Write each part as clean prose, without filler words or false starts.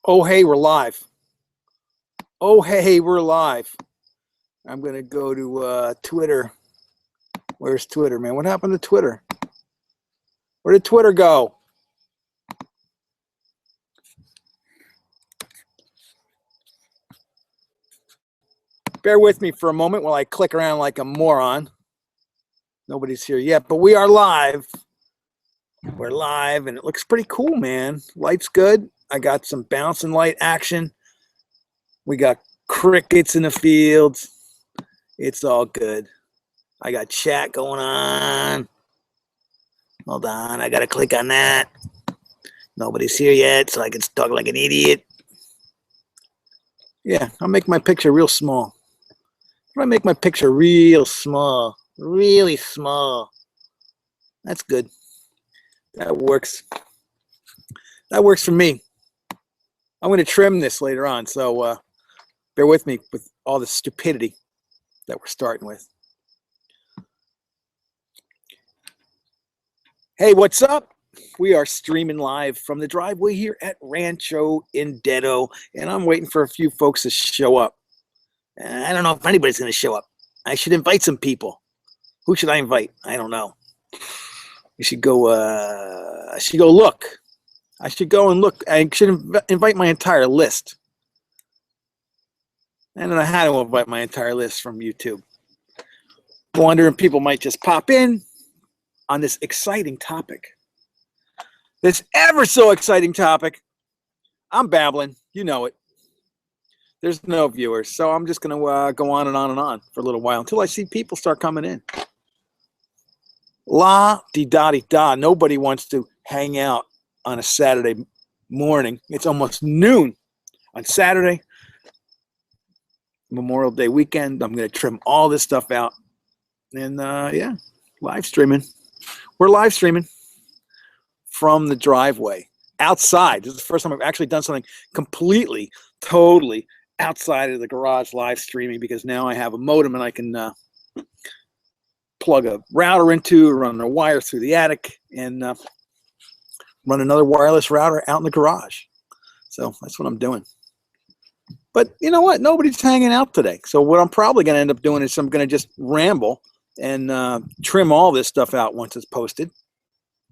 Oh, hey, we're live. Oh, hey, we're live. I'm going to go to Twitter. Where's Twitter, man? What happened to Twitter? Where did Twitter go? Bear with me for a moment while I click around like a moron. Nobody's here yet, but we are live. We're live, and it looks pretty cool, man. Light's good. I got some bounce and light action. We got crickets in the fields. It's all good. I got chat going on. Hold on, I gotta click on that. Nobody's here yet, so I can talk like an idiot. Yeah, I'll make my picture real small. I'll make my picture real small, really small. That's good. That works. That works for me. I'm going to trim this later on, so bear with me with all the stupidity that we're starting with. Hey, what's up? We are streaming live from the driveway here at Rancho Indetto, and I'm waiting for a few folks to show up. I don't know if anybody's going to show up. I should invite some people. Who should I invite? I don't know. We should go. I should go look. I should go and look. I should invite my entire list. I don't know how to invite my entire list from YouTube. Wondering people might just pop in on this exciting topic. This ever so exciting topic. I'm babbling. You know it. There's no viewers, so I'm just going to go on and on for a little while until I see people start coming in. La-di-da-di-da. Nobody wants to hang out on a Saturday morning. It's almost noon on Saturday, Memorial Day weekend. I'm going to trim all this stuff out. And, yeah, live streaming. We're live streaming from the driveway outside. This is the first time I've actually done something completely, totally outside of the garage live streaming, because now I have a modem and I can plug a router into, run a wire through the attic, and run another wireless router out in the garage. So that's what I'm doing. But you know what? Nobody's hanging out today. So what I'm probably going to end up doing is I'm going to just ramble and trim all this stuff out once it's posted,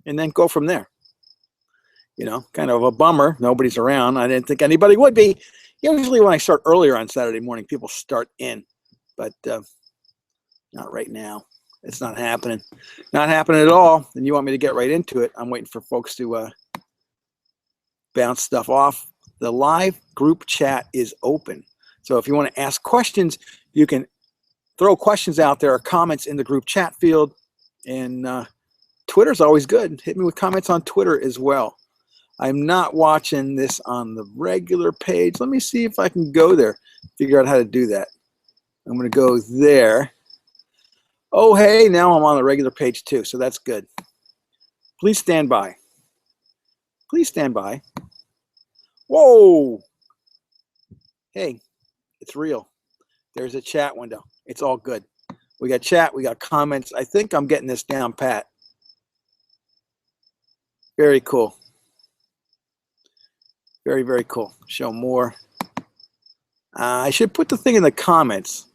and then go from there. You know, kind of a bummer. Nobody's around. I didn't think anybody would be. Usually when I start earlier on Saturday morning, people start in, but not right now. It's not happening. Not happening at all. And you want me to get right into it. I'm waiting for folks to bounce stuff off. The live group chat is open. So if you want to ask questions, you can throw questions out there or comments in the group chat field. And Twitter's always good. Hit me with comments on Twitter as well. I'm not watching this on the regular page. Let me see if I can go there, figure out how to do that. I'm going to go there. Oh, hey, now I'm on the regular page too, so that's good. Please stand by. Please stand by. Whoa. Hey, it's real. There's a chat window. It's all good. We got chat. We got comments. I think I'm getting this down pat. Very cool. Very, very cool. Show more. I should put the thing in the comments.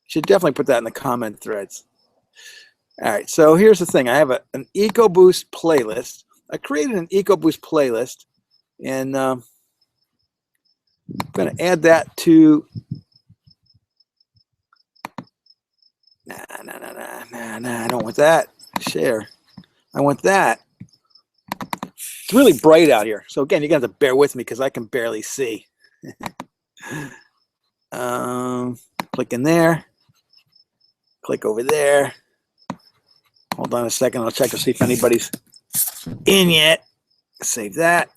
Should definitely put that in the comment threads. All right, so here's the thing. I have an EcoBoost playlist. I created an EcoBoost playlist, and I'm going to add that to... Nah, I don't want that. Share. I want that. It's really bright out here. So again, you're going to have to bear with me because I can barely see. Click in there. Click over there. Hold on a second. I'll check to see if anybody's in yet. Save that.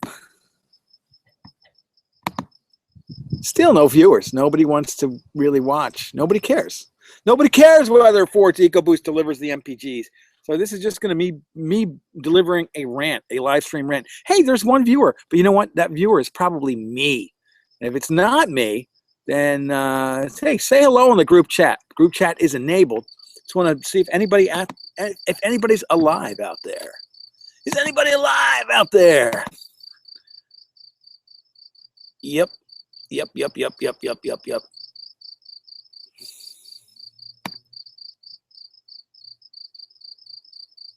Still no viewers. Nobody wants to really watch. Nobody cares. Nobody cares whether Ford's EcoBoost delivers the MPGs. So this is just going to be me delivering a rant, a live stream rant. Hey, there's one viewer. But you know what? That viewer is probably me. And if it's not me, then hey, say hello in the group chat. Group chat is enabled. Just want to see if anybody's alive out there. Is anybody alive out there? Yep. Yep, yep, yep, yep, yep, yep, yep.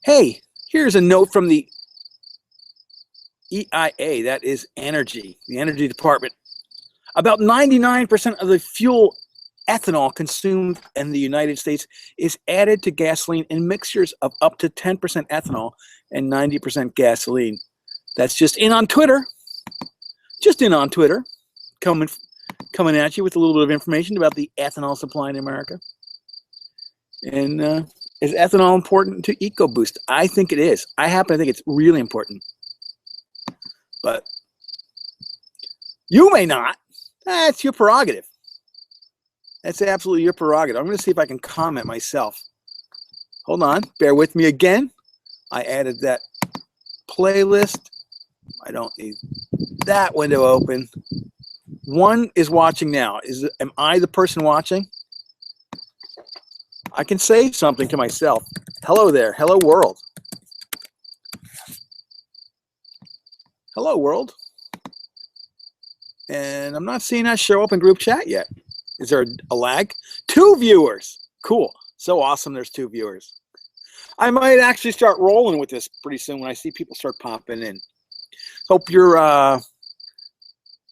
Hey, here's a note from the EIA, that is energy, the energy department. About 99% of the fuel ethanol consumed in the United States is added to gasoline in mixtures of up to 10% ethanol and 90% gasoline. That's just in on Twitter. Just in on Twitter. Coming at you with a little bit of information about the ethanol supply in America. And is ethanol important to EcoBoost? I think it is. I happen to think it's really important. But you may not. That's your prerogative. That's absolutely your prerogative. I'm going to see if I can comment myself. Hold on. Bear with me again. I added that playlist. I don't need that window open. One is watching now. Am I the person watching? I can say something to myself. Hello there. Hello, world. Hello, world. And I'm not seeing that show up in group chat yet. Is there a lag? 2 viewers. Cool. So awesome there's 2 viewers. I might actually start rolling with this pretty soon when I see people start popping in. Hope your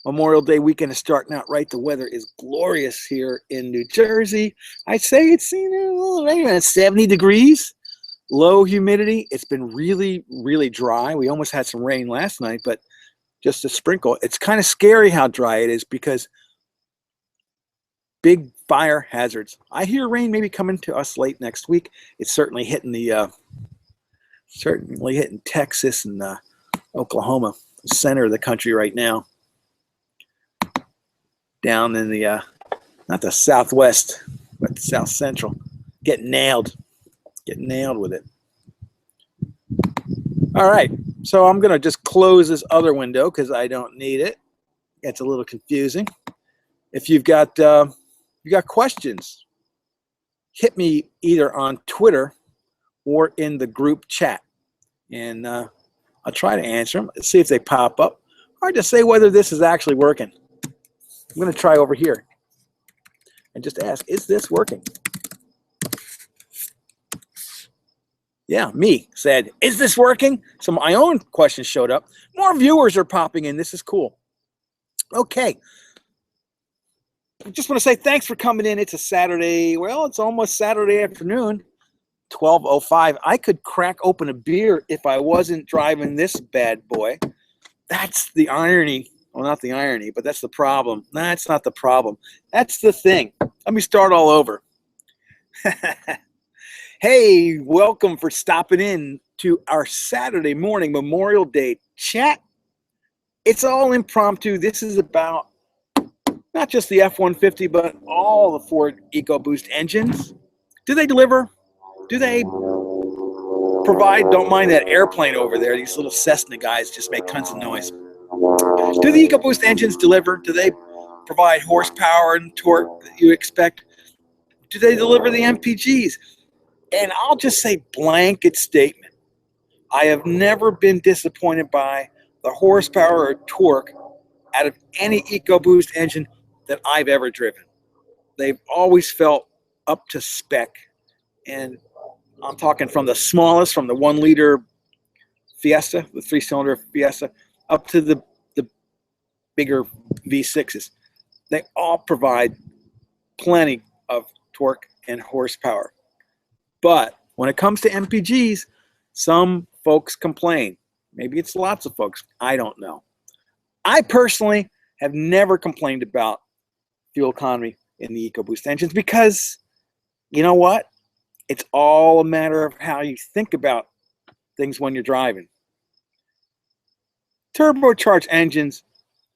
Memorial Day weekend is starting out right. The weather is glorious here in New Jersey. I'd say it's 70 degrees, low humidity. It's been really, really dry. We almost had some rain last night, but just a sprinkle. It's kind of scary how dry it is because big fire hazards. I hear rain maybe coming to us late next week. It's certainly hitting Texas and Oklahoma, the center of the country right now. Down in the not the southwest, but the south central. Getting nailed with it. All right, so I'm gonna just close this other window because I don't need it. It's a little confusing. If you've got questions, hit me either on Twitter or in the group chat, and I'll try to answer them. See if they pop up, or just say whether this is actually working. I'm going to try over here and just ask, is this working? Yeah, me said, is this working? So my own questions showed up. More viewers are popping in. This is cool. Okay. I just want to say thanks for coming in. It's a Saturday. Well, it's almost Saturday afternoon, 12:05. I could crack open a beer if I wasn't driving this bad boy. That's the irony. Well, not the irony, but that's the problem. That's not the problem. That's the thing. Let me start all over. Hey, welcome for stopping in to our Saturday morning Memorial Day chat. It's all impromptu. This is about not just the F-150, but all the Ford EcoBoost engines. Do they deliver? Do they provide? Don't mind that airplane over there. These little Cessna guys just make tons of noise. Do the EcoBoost engines deliver? Do they provide horsepower and torque that you expect? Do they deliver the MPGs? And I'll just say blanket statement. I have never been disappointed by the horsepower or torque out of any EcoBoost engine that I've ever driven. They've always felt up to spec. And I'm talking from the smallest, from the 1-liter Fiesta, the 3-cylinder Fiesta, up to the bigger V6s. They all provide plenty of torque and horsepower. But when it comes to MPGs, some folks complain. Maybe it's lots of folks. I don't know. I personally have never complained about fuel economy in the EcoBoost engines because, you know what? It's all a matter of how you think about things when you're driving. Turbocharged engines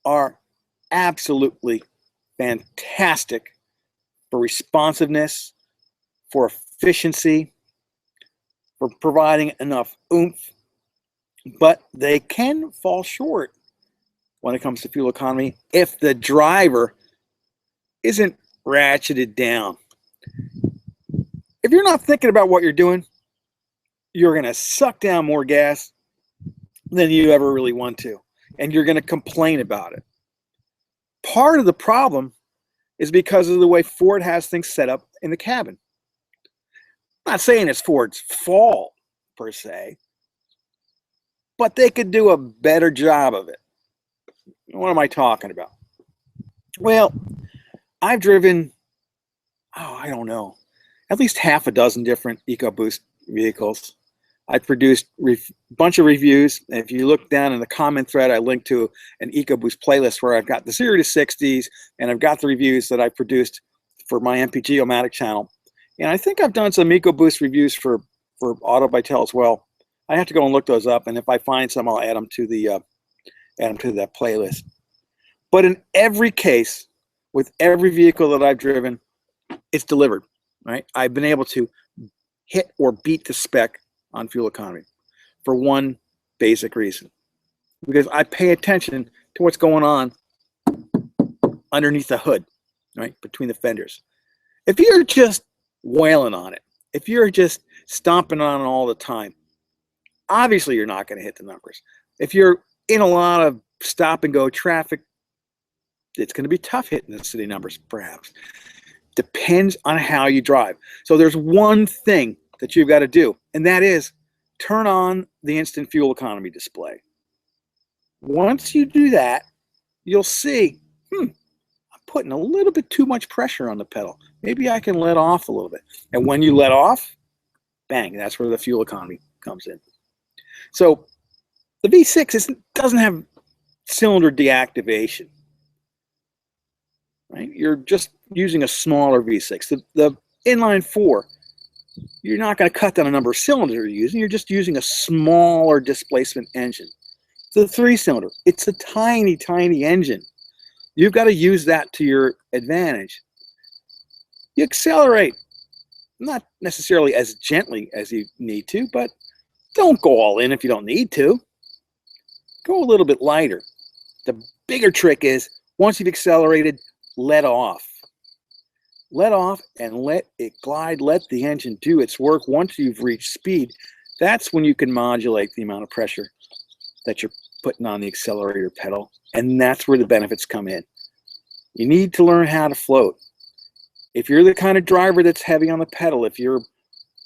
are absolutely fantastic for responsiveness, for efficiency, for providing enough oomph, but they can fall short when it comes to fuel economy if the driver isn't ratcheted down. If you're not thinking about what you're doing, you're going to suck down more gas than you ever really want to, and you're going to complain about it. part of the problem is because of the way Ford has things set up in the cabin. I'm not saying it's Ford's fault per se, but they could do a better job of it. What am I talking about? Well, I've driven, I don't know, at least half a dozen different EcoBoost vehicles. I produced a bunch of reviews. And if you look down in the comment thread, I linked to an EcoBoost playlist where I've got the 0 to 60s, and I've got the reviews that I produced for my MPG-O-Matic channel. And I think I've done some EcoBoost reviews for Auto by Tel as well. I have to go and look those up, and if I find some, I'll add them to that playlist. But in every case, with every vehicle that I've driven, it's delivered, right? I've been able to hit or beat the spec on fuel economy for one basic reason, because I pay attention to what's going on underneath the hood, right, between the fenders. If you're just wailing on it, if you're just stomping on it all the time, obviously you're not going to hit the numbers. If you're in a lot of stop and go traffic, it's going to be tough hitting the city numbers, perhaps. Depends on how you drive. So there's one thing that you've got to do, and that is turn on the instant fuel economy display. Once you do that, you'll see, I'm putting a little bit too much pressure on the pedal. Maybe I can let off a little bit. And when you let off, bang, that's where the fuel economy comes in. So the V6 doesn't have cylinder deactivation, right? You're just using a smaller V6. The inline 4, you're not going to cut down the number of cylinders you're using. You're just using a smaller displacement engine. The 3-cylinder, it's a tiny, tiny engine. You've got to use that to your advantage. You accelerate, not necessarily as gently as you need to, but don't go all in if you don't need to. Go a little bit lighter. The bigger trick is, once you've accelerated, let off. Let off and let it glide. Let the engine do its work. Once you've reached speed, that's when you can modulate the amount of pressure that you're putting on the accelerator pedal. And that's where the benefits come in. You need to learn how to float. If you're the kind of driver that's heavy on the pedal, if you're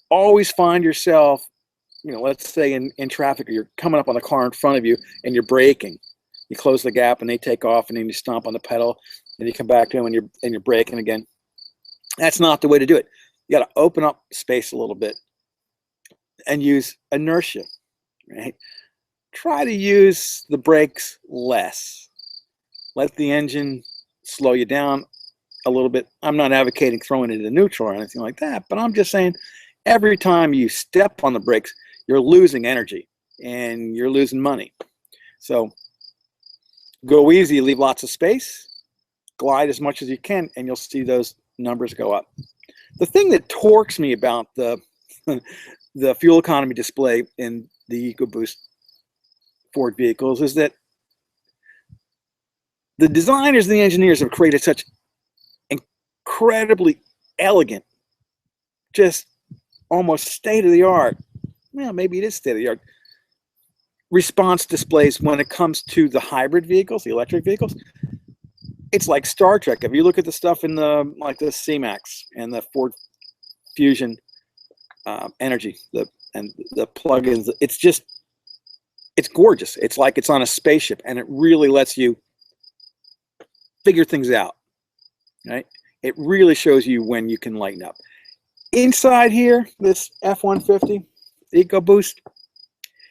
always find yourself, let's say in traffic, or you're coming up on the car in front of you and you're braking, you close the gap and they take off, and then you stomp on the pedal and you come back to them and you're braking again. That's not the way to do it. You got to open up space a little bit and use inertia, right? Try to use the brakes less. Let the engine slow you down a little bit. I'm not advocating throwing it into neutral or anything like that, but I'm just saying every time you step on the brakes, you're losing energy and you're losing money. So go easy, leave lots of space, glide as much as you can, and you'll see those numbers go up. The thing that torques me about the fuel economy display in the EcoBoost Ford vehicles is that the designers and the engineers have created such incredibly elegant, just almost state-of-the-art, well, maybe it is state-of-the-art, response displays when it comes to the hybrid vehicles, the electric vehicles. It's like Star Trek. If you look at the stuff in the C-Max and the Ford Fusion Energy, and the plugins, it's gorgeous. It's like it's on a spaceship, and it really lets you figure things out, right? It really shows you when you can lighten up. Inside here, this F-150 EcoBoost,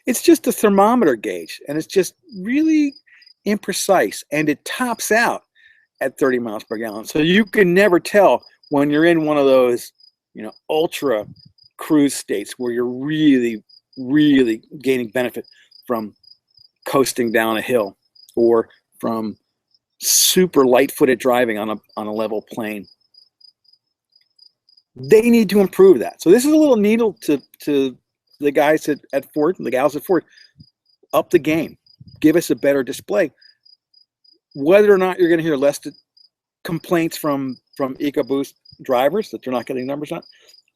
it's just a thermometer gauge, and it's just really imprecise, and it tops out at 30 miles per gallon. So you can never tell when you're in one of those, ultra cruise states where you're really, really gaining benefit from coasting down a hill or from super light-footed driving on a level plane. They need to improve that. So this is a little needle to the guys at Ford and the gals at Ford. Up the game. Give us a better display. Whether or not you're going to hear less complaints from EcoBoost drivers that they're not getting numbers on,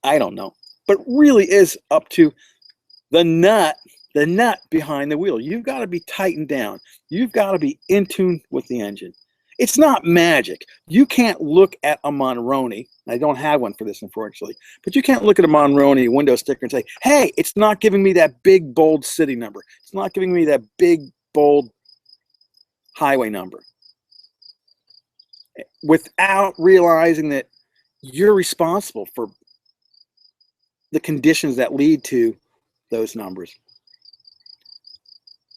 I don't know. But really is up to the nut behind the wheel. You've got to be tightened down. You've got to be in tune with the engine. It's not magic. You can't look at a Monroney. I don't have one for this, unfortunately. But you can't look at a Monroney window sticker and say, hey, it's not giving me that big, bold city number. It's not giving me that big, bold highway number. Without realizing that you're responsible for the conditions that lead to those numbers.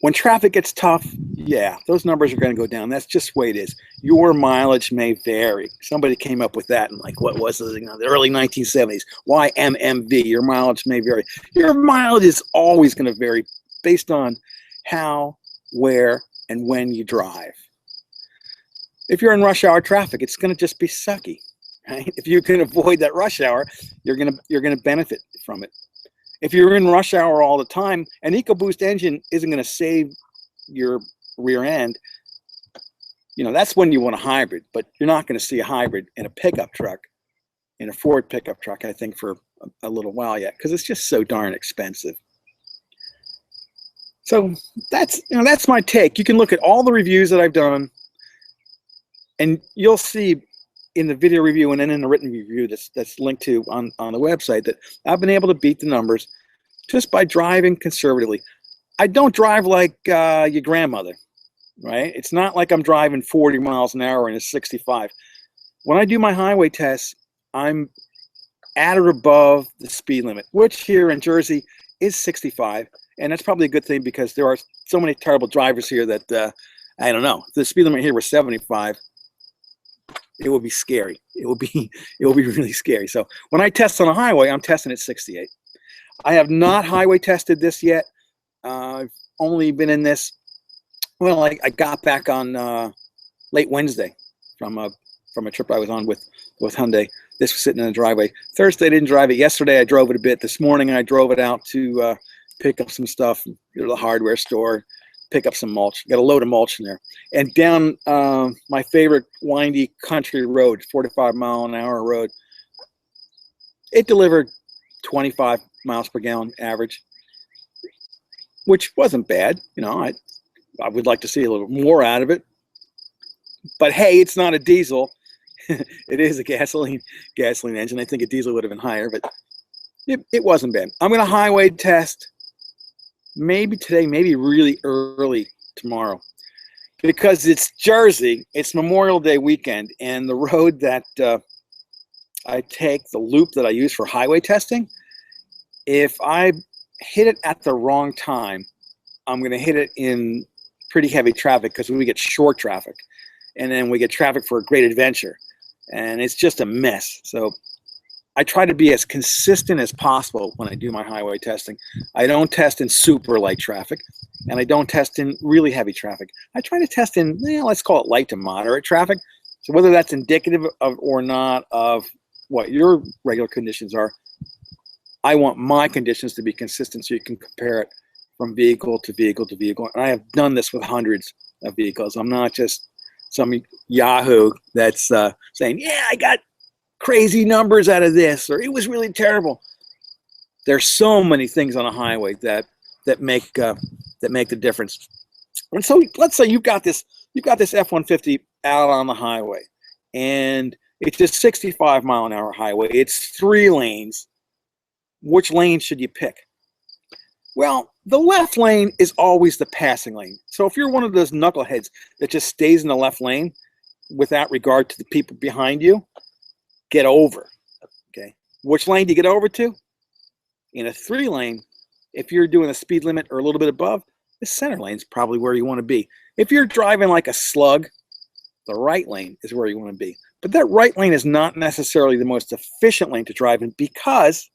When traffic gets tough, yeah, those numbers are going to go down. That's just the way it is. Your mileage may vary. Somebody came up with that in, like, what was it, the early 1970s? Why MMV? Your mileage may vary. Your mileage is always going to vary based on how, where, and when you drive. If you're in rush hour traffic, it's going to just be sucky, right? If you can avoid that rush hour, you're going to benefit from it. If you're in rush hour all the time, an EcoBoost engine isn't going to save your rear end. You know, that's when you want a hybrid, but you're not going to see a hybrid in a pickup truck, in a Ford pickup truck, I think, for a little while yet, because it's just so darn expensive. So that's my take. You can look at all the reviews that I've done, and you'll see in the video review and then in the written review that's linked to on the website that I've been able to beat the numbers just by driving conservatively. I don't drive like your grandmother, right? It's not like I'm driving 40 miles an hour in a 65. When I do my highway tests, I'm at or above the speed limit, which here in Jersey is 65. And that's probably a good thing because there are so many terrible drivers here that, I don't know, if the speed limit here was 75, it would be scary. It will be really scary. So when I test on a highway, I'm testing at 68. I have not highway tested this yet. I've only been in this, well, I got back on late Wednesday from a trip I was on with Hyundai. This was sitting in the driveway. Thursday I didn't drive it. Yesterday I drove it a bit. This morning I drove it out to pick up some stuff, go to the hardware store, pick up some mulch. Got a load of mulch in there. And down my favorite windy country road, 45-mile-an-hour road, it delivered 25 miles per gallon average, which wasn't bad. You know, I would like to see a little more out of it. But hey, it's not a diesel. It is a gasoline engine. I think a diesel would have been higher, but it wasn't bad. I'm going to highway test maybe today, maybe really early tomorrow, because it's Jersey. It's Memorial Day weekend, and the road that I take, the loop that I use for highway testing, if I hit it at the wrong time, I'm going to hit it in pretty heavy traffic, because we get short traffic, and then we get traffic for a great adventure, and it's just a mess. So I try to be as consistent as possible when I do my highway testing. I don't test in super light traffic, and I don't test in really heavy traffic. I try to test in, let's call it light to moderate traffic. So whether that's indicative of or not of what your regular conditions are, I want my conditions to be consistent so you can compare it from vehicle to vehicle to vehicle. And I have done this with hundreds of vehicles. I'm not just some Yahoo that's saying, yeah, I got crazy numbers out of this, or it was really terrible. There's so many things on a highway that make the difference. And so let's say you've got this F-150 out on the highway, and it's a 65-mile-an-hour highway. It's 3 lanes. Which lane should you pick? Well, the left lane is always the passing lane. So if you're one of those knuckleheads that just stays in the left lane without regard to the people behind you, get over. Okay. Which lane do you get over to? In a 3-lane, if you're doing a speed limit or a little bit above, the center lane is probably where you want to be. If you're driving like a slug, the right lane is where you want to be. But that right lane is not necessarily the most efficient lane to drive in, because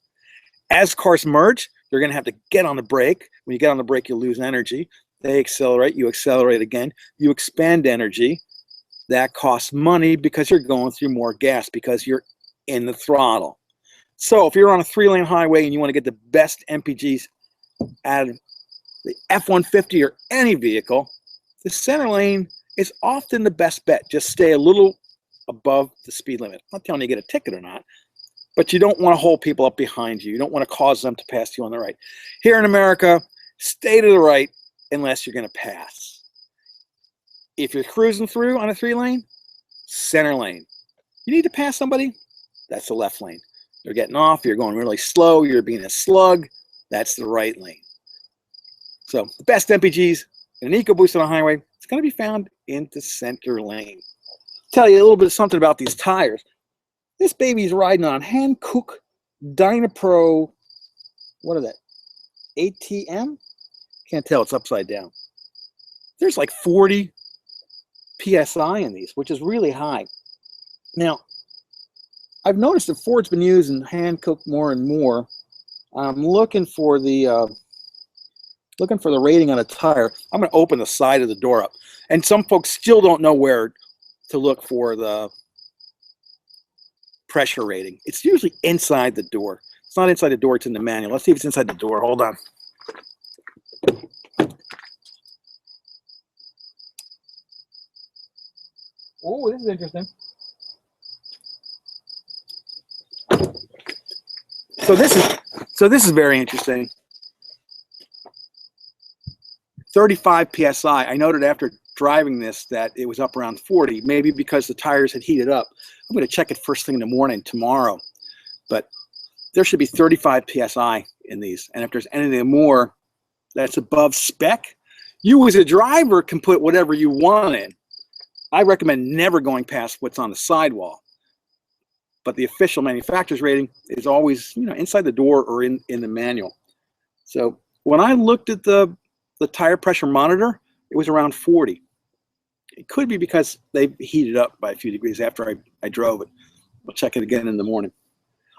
as cars merge, you're going to have to get on the brake. When you get on the brake, you lose energy. They accelerate, you accelerate again, you expend energy. That costs money because you're going through more gas, because you're in the throttle. So if you're on a 3-lane highway and you want to get the best MPGs out of the F-150 or any vehicle, the center lane is often the best bet. Just stay a little above the speed limit. I'm not telling you to get a ticket or not, but you don't want to hold people up behind you. You don't want to cause them to pass you on the right. Here in America, stay to the right unless you're going to pass. If you're cruising through on a 3-lane, center lane. You need to pass somebody, that's the left lane. You're getting off, you're going really slow, you're being a slug, that's the right lane. So the best MPGs in an EcoBoost on a highway, it's going to be found in the center lane. Tell you a little bit of something about these tires. This baby's riding on Hankook Dynapro, what is that, ATM? Can't tell, it's upside down. There's like 40 PSI in these, which is really high. Now, I've noticed that Ford's been using Hankook more and more. I'm looking for the rating on a tire. I'm going to open the side of the door up. And some folks still don't know where to look for the pressure rating. It's usually inside the door. It's not inside the door, it's in the manual. Let's see if it's inside the door. Hold on. Oh, this is interesting. So this is very interesting. 35 PSI. I noted after driving this that it was up around 40, maybe because the tires had heated up. I'm going to check it first thing in the morning tomorrow. But there should be 35 PSI in these. And if there's anything more that's above spec, you as a driver can put whatever you want in. I recommend never going past what's on the sidewall. But the official manufacturer's rating is always, you know, inside the door or in the manual. So when I looked at the tire pressure monitor, it was around 40. It could be because they heated up by a few degrees after I drove it. We'll check it again in the morning.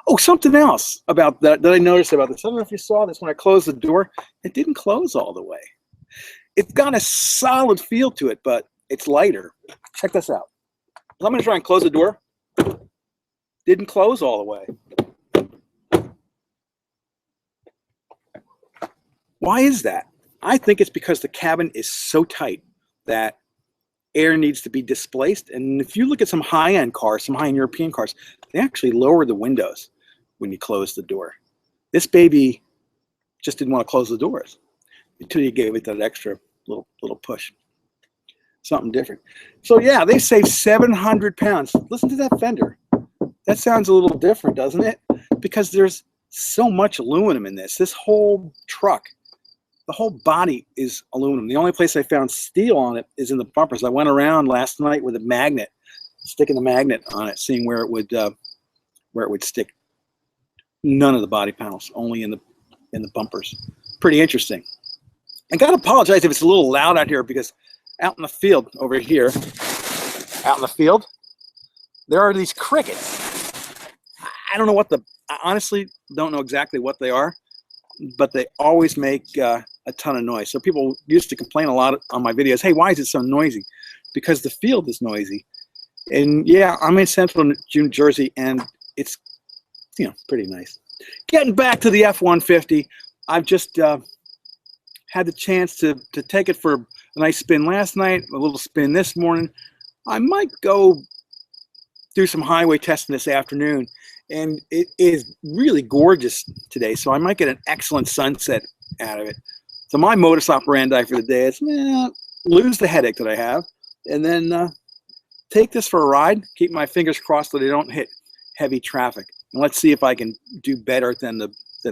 Oh, something else about that I noticed about this. I don't know if you saw this when I closed the door. It didn't close all the way. It's got a solid feel to it, but it's lighter. Check this out. I'm going to try and close the door. Didn't close all the way. Why is that? I think it's because the cabin is so tight that air needs to be displaced. And if you look at some high-end cars, some high-end European cars, they actually lower the windows when you close the door. This baby just didn't want to close the doors until you gave it that extra little push. Something different. So yeah, they save 700 pounds. Listen to that fender. That sounds a little different, doesn't it? Because there's so much aluminum in this. This whole truck, the whole body is aluminum. The only place I found steel on it is in the bumpers. I went around last night with a magnet, sticking the magnet on it, seeing where it would stick. None of the body panels, only in the bumpers. Pretty interesting. I gotta apologize if it's a little loud out here because out in the field over here, out in the field, there are these crickets. I don't know I honestly don't know exactly what they are, but they always make a ton of noise. So people used to complain a lot on my videos, hey, why is it so noisy? Because the field is noisy. And yeah, I'm in central New Jersey and it's, you know, pretty nice. Getting back to the F-150, I've just had the chance to take it for a nice spin last night, a little spin this morning. I might go do some highway testing this afternoon. And it is really gorgeous today, so I might get an excellent sunset out of it. So my modus operandi for the day is lose the headache that I have, and then take this for a ride, keep my fingers crossed that I don't hit heavy traffic. And let's see if I can do better than the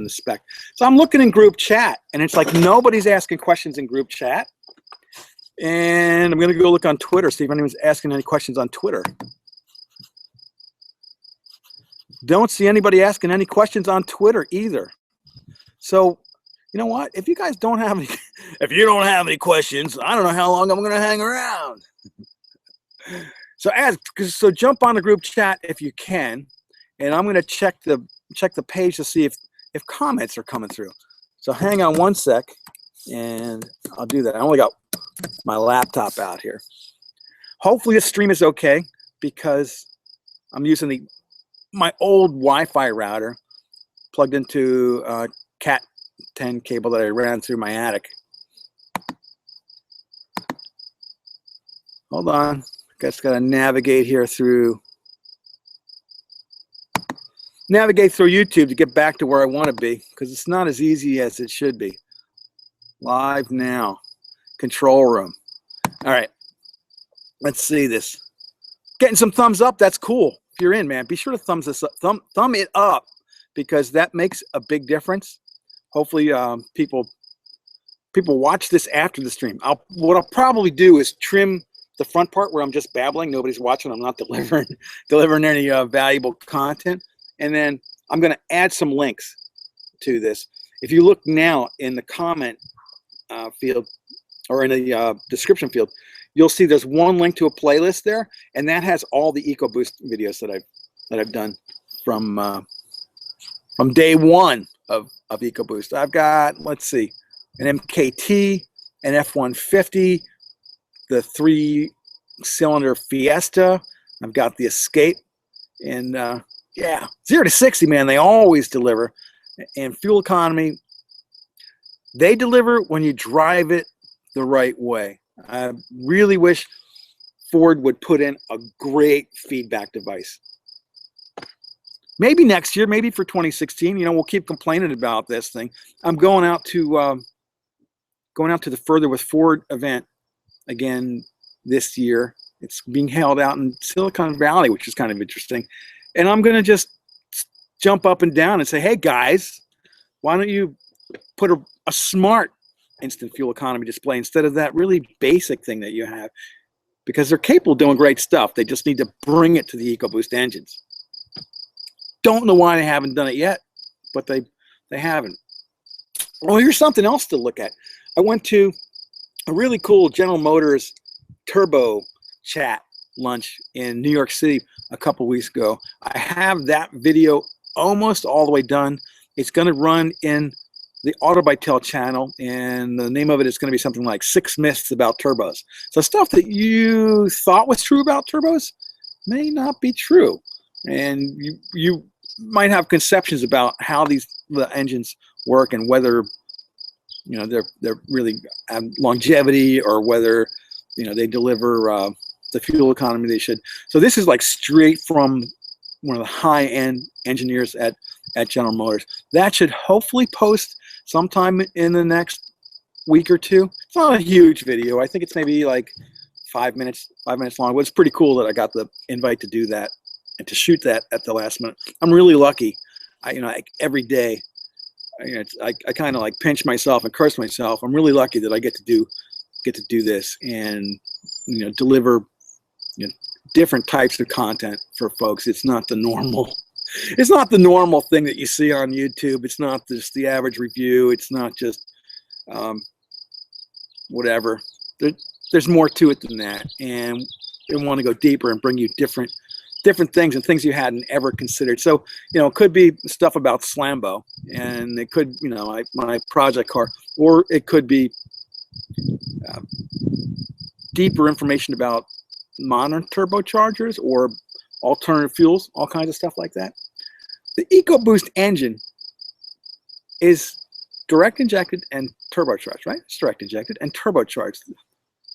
spec. So I'm looking in group chat, and it's like nobody's asking questions in group chat. And I'm going to go look on Twitter, see if anyone's asking any questions on Twitter. Don't see anybody asking any questions on Twitter either. So, you know what? If you guys don't have any, if you don't have any questions, I don't know how long I'm going to hang around. So jump on the group chat if you can, and I'm going to check the page to see if comments are coming through. So hang on one sec, and I'll do that. I only got my laptop out here. Hopefully the stream is okay because I'm using my old Wi-Fi router plugged into a Cat 10 cable that I ran through my attic. Hold on, just gotta navigate here through YouTube to get back to where I want to be because it's not as easy as it should be. Live now, control room. All right, let's see this. getting some thumbs up, that's cool. If you're in, man, be sure to thumb it up, because that makes a big difference. Hopefully people watch this after the stream. What I'll probably do is trim the front part where I'm just babbling, nobody's watching, I'm not delivering any valuable content, and then I'm going to add some links to this. If you look now in the comment field, or in the description field, you'll see there's one link to a playlist there, and that has all the EcoBoost videos that I've done from day one of EcoBoost. I've got, let's see, an MKT, an F-150, the 3-cylinder Fiesta. I've got the Escape, and yeah, 0 to 60, man, they always deliver. And fuel economy, they deliver when you drive it the right way. I really wish Ford would put in a great feedback device. Maybe next year, maybe for 2016. You know, we'll keep complaining about this thing. I'm going out to the Further with Ford event again this year. It's being held out in Silicon Valley, which is kind of interesting. And I'm going to just jump up and down and say, hey guys, why don't you put a smart instant fuel economy display instead of that really basic thing that you have? Because they're capable of doing great stuff. They just need to bring it to the EcoBoost engines. Don't know why they haven't done it yet, but they haven't. Well, here's something else to look at. I went to a really cool General Motors Turbo Chat lunch in New York City a couple weeks ago. I have that video almost all the way done. It's going to run in the Autobytel channel, and the name of it is going to be something like 6 Myths About Turbos. So stuff that you thought was true about turbos may not be true, and you might have conceptions about how the engines work and whether, you know, they're really have longevity, or whether, you know, they deliver the fuel economy they should. So this is like straight from one of the high-end engineers at General Motors. That should hopefully post sometime in the next week or two. It's not a huge video. I think it's maybe like 5 minutes long. But it's pretty cool that I got the invite to do that and to shoot that at the last minute. I'm really lucky. Every day, I kind of like pinch myself and curse myself. I'm really lucky that I get to do this and, you know, deliver, you know, different types of content for folks. It's not the normal thing that you see on YouTube. It's not just the average review. It's not just whatever. There's more to it than that, and we want to go deeper and bring you different things and things you hadn't ever considered. So, you know, it could be stuff about Slambo, and it could, you know, my project car, or it could be deeper information about modern turbochargers or alternative fuels, all kinds of stuff like that. The EcoBoost engine is direct injected and turbocharged, right? It's direct injected and turbocharged.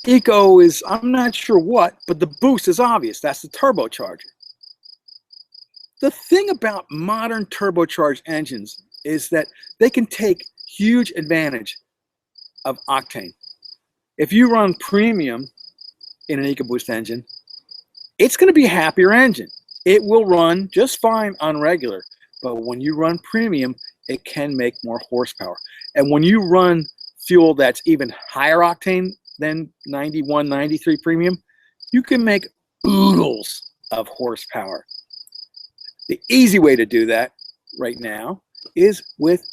Eco is, I'm not sure what, but the boost is obvious. That's the turbocharger. The thing about modern turbocharged engines is that they can take huge advantage of octane. If you run premium in an EcoBoost engine, it's going to be a happier engine. It will run just fine on regular, but when you run premium, it can make more horsepower. And when you run fuel that's even higher octane than 91, 93 premium, you can make oodles of horsepower. The easy way to do that right now is with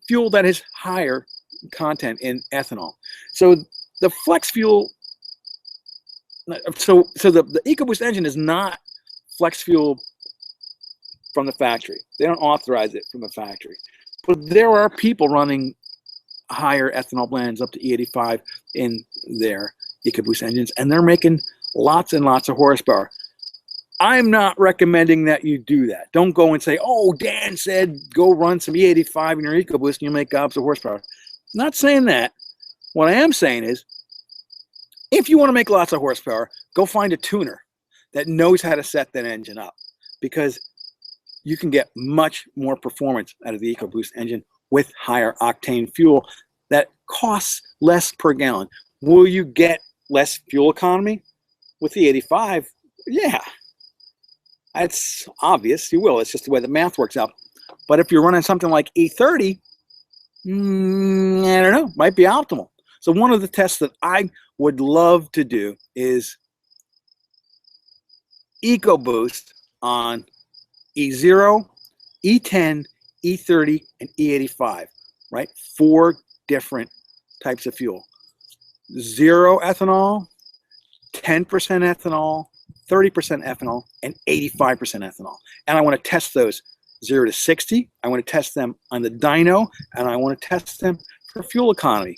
fuel that is higher content in ethanol. So the flex fuel, so the EcoBoost engine is not flex fuel from the factory. They don't authorize it from the factory. But there are people running higher ethanol blends up to E85 in their EcoBoost engines, and they're making lots and lots of horsepower. I'm not recommending that you do that. Don't go and say, oh, Dan said go run some E85 in your EcoBoost and you'll make gobs of horsepower. I'm not saying that. What I am saying is, if you want to make lots of horsepower, go find a tuner that knows how to set that engine up, because you can get much more performance out of the EcoBoost engine with higher octane fuel that costs less per gallon. Will you get less fuel economy? With the 85, Yeah, that's obvious. You will. It's just the way the math works out. But if you're running something like E30, I don't know, might be optimal. So one of the tests that I would love to do is EcoBoost on E0, E10, E30, and E85, right? 4 different types of fuel. 0 ethanol, 10% ethanol, 30% ethanol, and 85% ethanol. And I want to test those 0 to 60. I want to test them on the dyno, and I want to test them for fuel economy.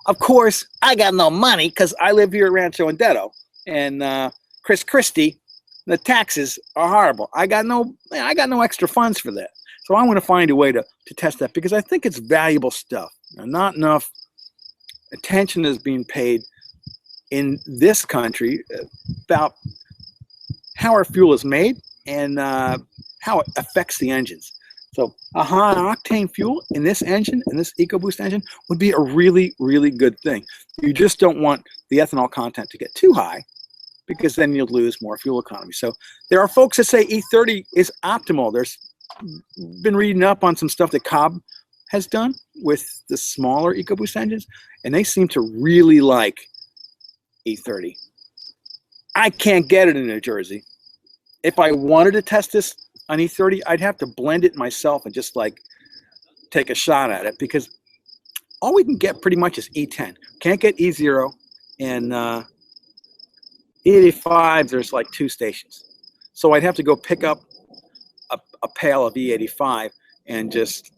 Of course, I got no money because I live here at Rancho Andetto, and Chris Christie, the taxes are horrible. I got no extra funds for that. So I want to find a way to test that because I think it's valuable stuff. Not enough attention is being paid in this country about how our fuel is made and how it affects the engines. So a high octane fuel in this engine, in this EcoBoost engine, would be a really, really good thing. You just don't want the ethanol content to get too high because then you'll lose more fuel economy. So there are folks that say E30 is optimal. There's been reading up on some stuff that Cobb has done with the smaller EcoBoost engines, and they seem to really like E30. I can't get it in New Jersey. If I wanted to test this on E30, I'd have to blend it myself and just like take a shot at it because all we can get pretty much is E10. Can't get E0, and E85, there's like 2 stations. So I'd have to go pick up a pail of E85 and just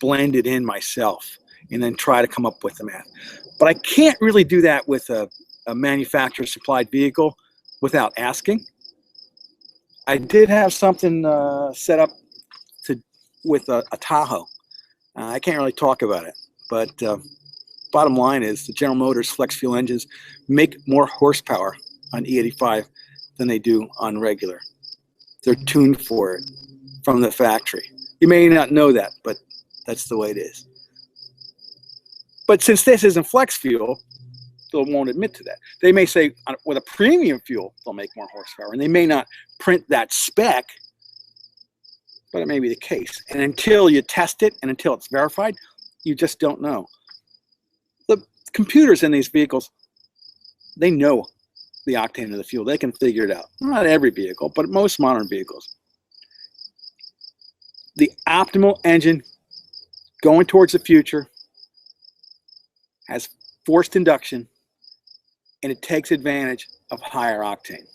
blend it in myself and then try to come up with the math. But I can't really do that with a manufacturer supplied vehicle without asking. I did have something set up with a Tahoe. I can't really talk about it, but bottom line is the General Motors flex fuel engines make more horsepower on E85 than they do on regular. They're tuned for it from the factory. You may not know that, but that's the way it is. But since this isn't flex fuel, they won't admit to that. They may say with a premium fuel, they'll make more horsepower, and they may not print that spec, but it may be the case. And until you test it and until it's verified, you just don't know. The computers in these vehicles, they know the octane of the fuel. They can figure it out. Not every vehicle, but most modern vehicles. The optimal engine going towards the future has forced induction, and it takes advantage of higher octane.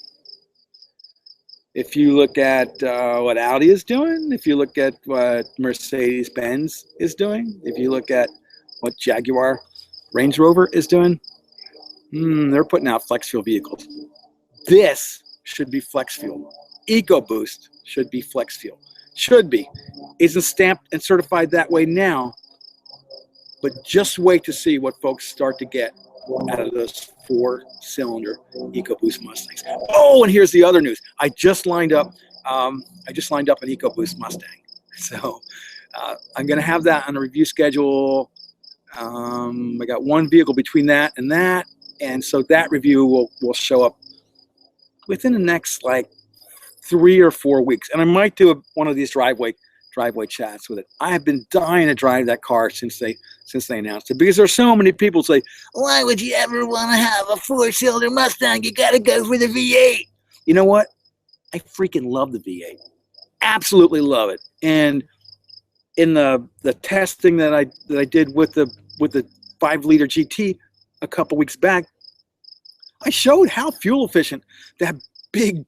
If you look at what Audi is doing, if you look at what Mercedes-Benz is doing, if you look at what Jaguar Range Rover is doing, they're putting out flex fuel vehicles. This should be flex fuel. EcoBoost should be flex fuel. Should be. Isn't stamped and certified that way now, but just wait to see what folks start to get out of those 4-cylinder EcoBoost Mustangs. Oh, and here's the other news. I just lined up an EcoBoost Mustang. So I'm going to have that on a review schedule. I got one vehicle between that, and so that review will show up within the next like 3 or 4 weeks. And I might do one of these driveway chats with it. I have been dying to drive that car since they announced it, because there's so many people say, why would you ever want to have a 4-cylinder Mustang? You got to go for the V8. You know what? I freaking love the V8. Absolutely love it. And in the testing that I did with the 5-liter GT a couple weeks back, I showed how fuel efficient that big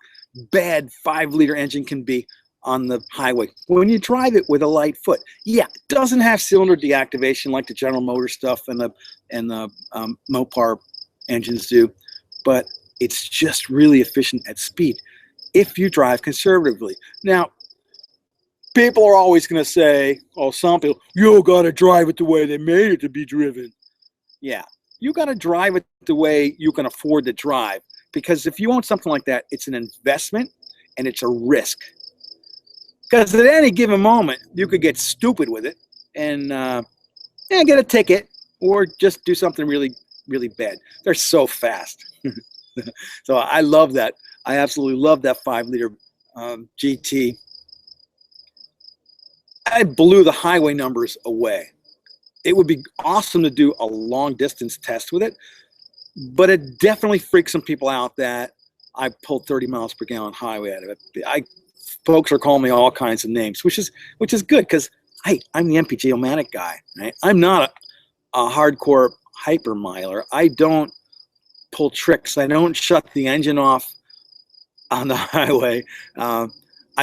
bad 5-liter engine can be on the highway when you drive it with a light foot. Yeah, it doesn't have cylinder deactivation like the General Motors stuff and the Mopar engines do, but it's just really efficient at speed if you drive conservatively. Now, people are always going to say, oh, some people, you got to drive it the way they made it to be driven. Yeah, you got to drive it the way you can afford to drive, because if you own something like that, it's an investment and it's a risk. Because at any given moment, you could get stupid with it and get a ticket or just do something really, really bad. They're so fast. So I love that. I absolutely love that 5-liter GT. I blew the highway numbers away. It would be awesome to do a long distance test with it, but it definitely freaks some people out that I pulled 30 miles per gallon highway out of it. Folks are calling me all kinds of names, which is good because, hey, I'm the MPG-O-Matic guy. Right? I'm not a hardcore hyper miler. I don't pull tricks. I don't shut the engine off on the highway. I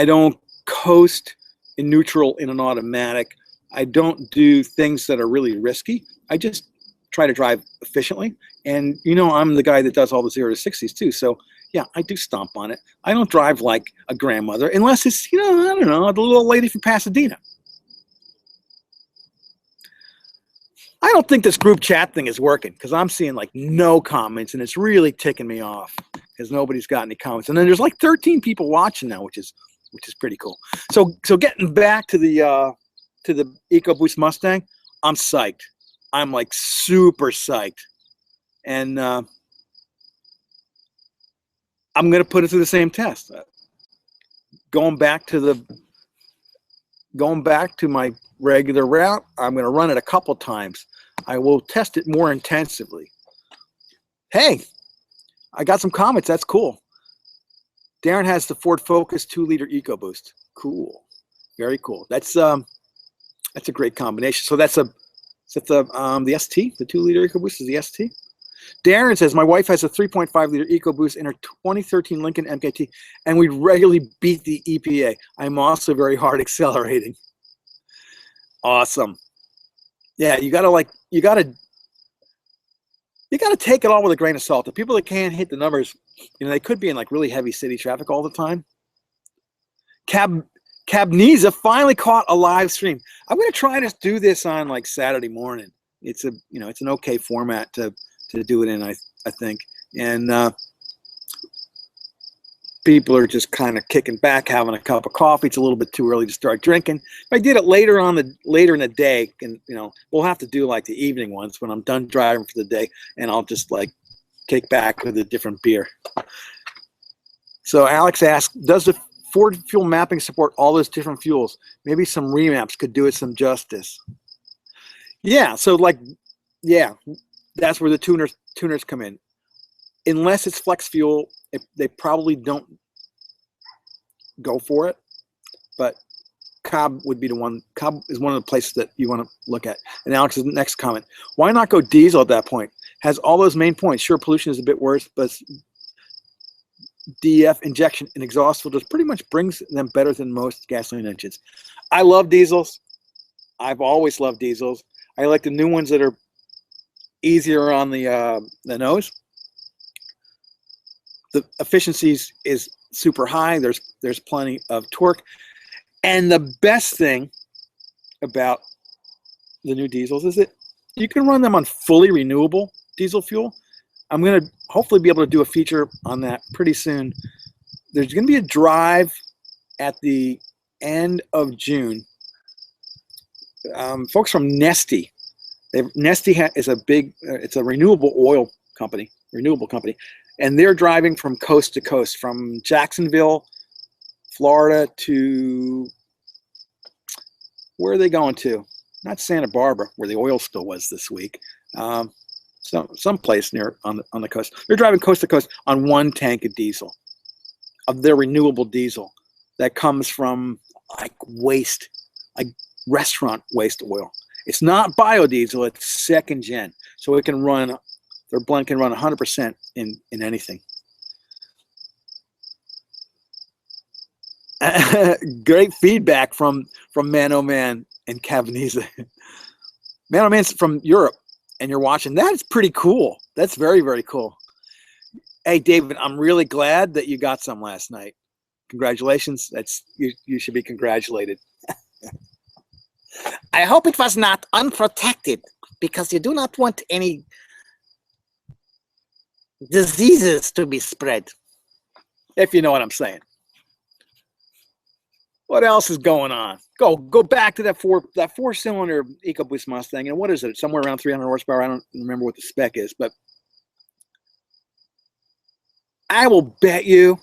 don't coast in neutral in an automatic. I don't do things that are really risky. I just try to drive efficiently. And I'm the guy that does all the 0 to 60s too. So yeah, I do stomp on it. I don't drive like a grandmother unless it's, I don't know, the little lady from Pasadena. I don't think this group chat thing is working because I'm seeing like no comments and it's really ticking me off because nobody's got any comments. And then there's like 13 people watching now, which is pretty cool. So getting back to the EcoBoost Mustang, I'm psyched. I'm like super psyched. And I'm going to put it through the same test. Going back to my regular route, I'm going to run it a couple times. I will test it more intensively. Hey, I got some comments. That's cool. Darren has the Ford Focus 2-liter EcoBoost. Cool. Very cool. That's a great combination. So that's the ST, the 2-liter EcoBoost is the ST. Darren says, my wife has a 3.5-liter EcoBoost in her 2013 Lincoln MKT, and we regularly beat the EPA. I'm also very hard accelerating. Awesome. Yeah, you gotta take it all with a grain of salt. The people that can't hit the numbers, they could be in like really heavy city traffic all the time. Cabneza finally caught a live stream. I'm gonna try to do this on like Saturday morning. It's an okay format to do it in, I think. And people are just kind of kicking back, having a cup of coffee. It's a little bit too early to start drinking. If I did it later in the day, and we'll have to do like the evening ones when I'm done driving for the day, and I'll just like kick back with a different beer. So Alex asked, does the Ford fuel mapping support all those different fuels? Maybe some remaps could do it some justice. Yeah, so like, yeah, that's where the tuners come in. Unless it's flex fuel, they probably don't go for it. But Cobb would be the one. Cobb is one of the places that you want to look at. And Alex's next comment: why not go diesel at that point? Has all those main points. Sure, pollution is a bit worse, but DEF injection and exhaust filters pretty much brings them better than most gasoline engines. I love diesels. I've always loved diesels. I like the new ones that are easier on the nose. The efficiencies is super high. There's plenty of torque. And the best thing about the new diesels is that you can run them on fully renewable diesel fuel. I'm going to hopefully be able to do a feature on that pretty soon. There's going to be a drive at the end of June. Folks from Neste. Neste is it's a renewable company, and they're driving from coast to coast, from Jacksonville, Florida to, where are they going to? Not Santa Barbara, where the oil spill was this week. Some place near on the coast. They're driving coast to coast on one tank of diesel, of their renewable diesel that comes from like waste, like restaurant waste oil. It's not biodiesel, it's second gen. So it can run, their blend can run 100% in anything. Great feedback from Man O Man and Cabineza. Man O Man's from Europe and you're watching. That's pretty cool. That's very, very cool. Hey, David, I'm really glad that you got some last night. Congratulations. You should be congratulated. I hope it was not unprotected, because you do not want any diseases to be spread, if you know what I'm saying. What else is going on? Go back to that four-cylinder EcoBoost Mustang, and what is it? Somewhere around 300 horsepower. I don't remember what the spec is, but I will bet you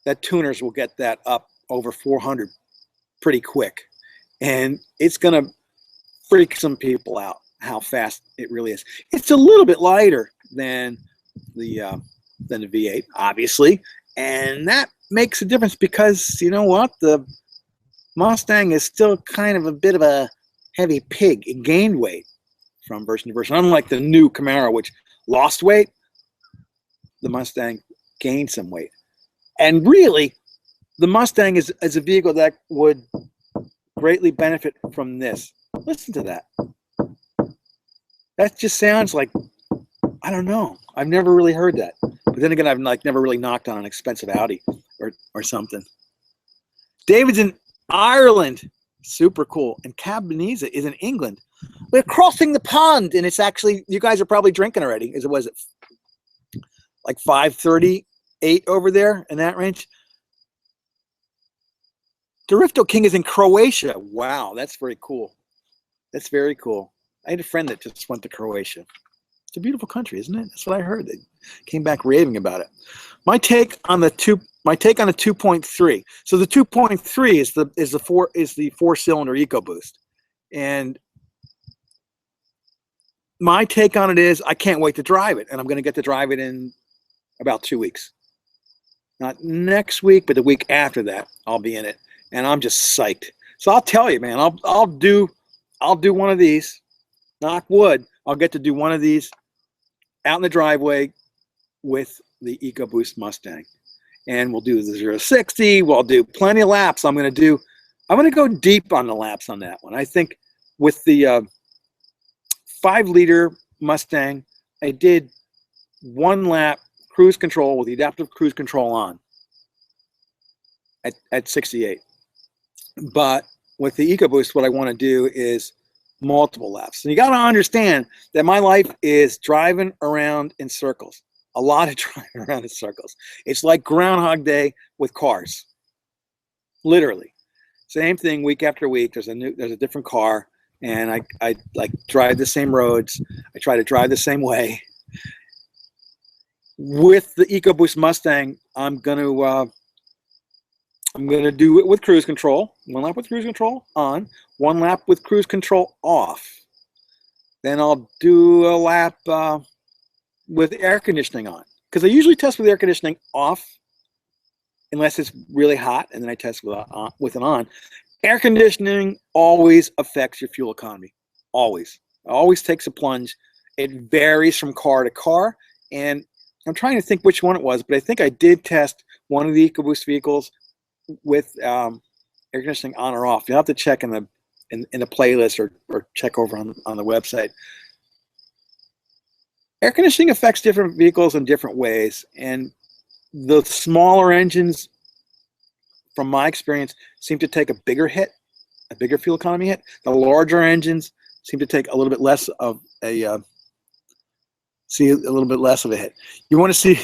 that tuners will get that up over 400 pretty quick. And it's going to freak some people out how fast it really is. It's a little bit lighter than the V8, obviously. And that makes a difference because, you know what? The Mustang is still kind of a bit of a heavy pig. It gained weight from version to version. Unlike the new Camaro, which lost weight, the Mustang gained some weight. And really, the Mustang is a vehicle that would greatly benefit from this. Listen to that. That just sounds like, I don't know. I've never really heard that. But then again, I've like never really knocked on an expensive Audi or something. David's in Ireland. Super cool. And Cabaneza is in England. We're crossing the pond, and it's actually, you guys are probably drinking already. Was it like 5:38 over there in that range? Drifto King is in Croatia. Wow, that's very cool. That's very cool. I had a friend that just went to Croatia. It's a beautiful country, isn't it? That's what I heard. They came back raving about it. My take on the 2.3. So the 2.3 is the four-cylinder EcoBoost, and my take on it is I can't wait to drive it, and I'm going to get to drive it in about 2 weeks. Not next week, but the week after that, I'll be in it, and I'm just psyched. So I'll tell you, man, I'll do one of these. Knock wood. I'll get to do one of these out in the driveway with the EcoBoost Mustang, and we'll do the 0-60. We'll do plenty of laps. I'm going to go deep on the laps on that one. I think with the 5-liter Mustang, I did 1 lap cruise control with the adaptive cruise control on at 68. But with the EcoBoost, what I want to do is multiple laps. And you got to understand that my life is driving around in circles. A lot of driving around in circles. It's like Groundhog Day with cars. Literally. Same thing week after week. There's a different car, and I like drive the same roads. I try to drive the same way. With the EcoBoost Mustang, I'm gonna do it with cruise control. 1 lap with cruise control on, 1 lap with cruise control off. Then I'll do a lap with air conditioning on, because I usually test with air conditioning off unless it's really hot, and then I test with it on. Air conditioning always affects your fuel economy. Always. It always takes a plunge. It varies from car to car, and I'm trying to think which one it was, but I think I did test one of the EcoBoost vehicles with air conditioning on or off. You'll have to check in the playlist or check over on the website. Air conditioning affects different vehicles in different ways, and the smaller engines, from my experience, seem to take a bigger hit, a bigger fuel economy hit. The larger engines seem to take a little bit less of a hit. You want to see,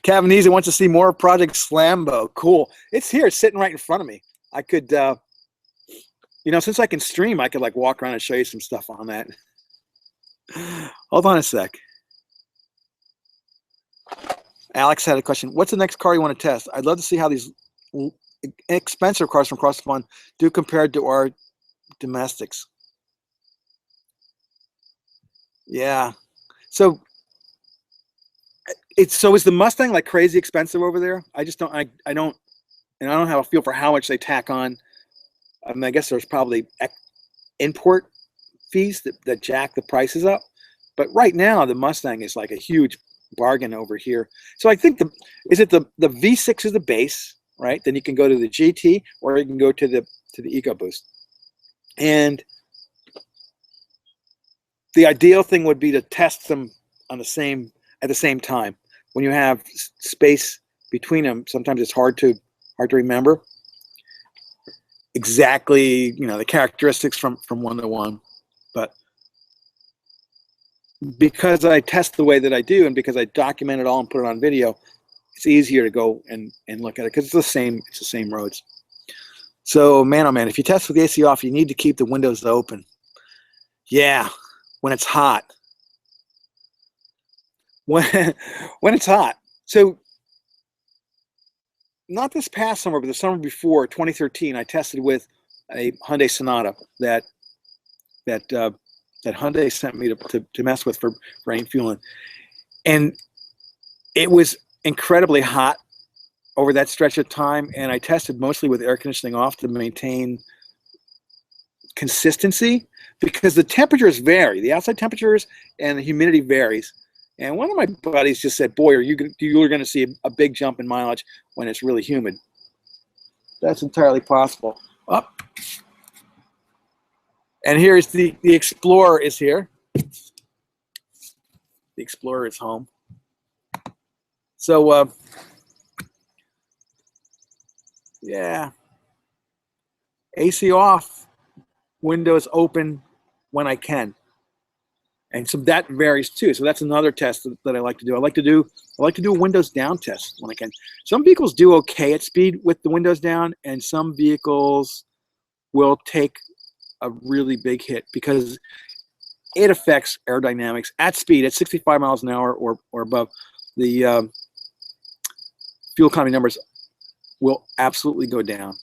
Cabanese wants to see more Project Slambo. Cool. It's here. It's sitting right in front of me. I could, since I can stream, I could like walk around and show you some stuff on that. Hold on a sec. Alex had a question. What's the next car you want to test? I'd love to see how these expensive cars from across the pond do compared to our domestics. Yeah. So is the Mustang like crazy expensive over there? I just don't, I don't have a feel for how much they tack on. I mean, I guess there's probably import fees that jack the prices up. But right now, the Mustang is like a huge bargain over here. So I think the V6 is the base, right? Then you can go to the GT, or you can go to the EcoBoost. And the ideal thing would be to test them at the same time. When you have space between them, sometimes it's hard to remember exactly, the characteristics from one to one. But because I test the way that I do, and because I document it all and put it on video, it's easier to go and look at it, because it's the same roads. So man, oh man, if you test with the AC off, you need to keep the windows open. Yeah, when it's hot. When it's hot. So not this past summer, but the summer before, 2013, I tested with a Hyundai Sonata that Hyundai sent me to mess with for rain fueling, and it was incredibly hot over that stretch of time. And I tested mostly with air conditioning off to maintain consistency, because the temperatures vary, the outside temperatures and the humidity varies. And one of my buddies just said, "Boy, you're going to see a big jump in mileage when it's really humid." That's entirely possible. Up. And here's the Explorer is here. The Explorer is home. So, yeah. AC off, windows open when I can. And so that varies too. So that's another test that I like to do. I like to do a windows down test when I can. Some vehicles do okay at speed with the windows down, and some vehicles will take a really big hit because it affects aerodynamics at speed at 65 miles an hour or above. The fuel economy numbers will absolutely go down.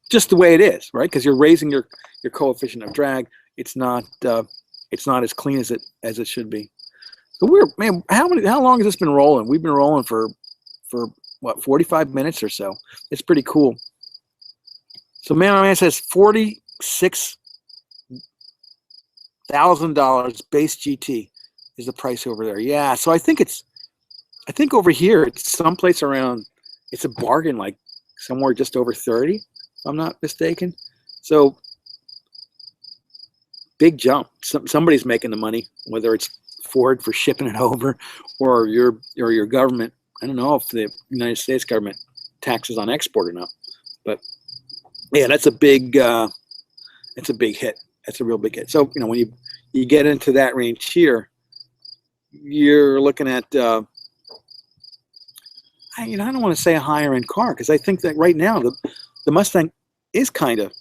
Just the way it is, right? Because you're raising your coefficient of drag. It's not as clean as it should be. So how long has this been rolling? We've been rolling for what, 45 minutes or so. It's pretty cool. So man says $46,000 base GT is the price over there. Yeah, so I think over here it's someplace around, it's a bargain, like somewhere just over 30, if I'm not mistaken. So big jump. Somebody's making the money, whether it's Ford for shipping it over or your government. I don't know if the United States government taxes on export or not, but yeah, that's a big hit. That's a real big hit. So when you get into that range here, you're looking at I don't want to say a higher end car, because I think that right now the Mustang is kind of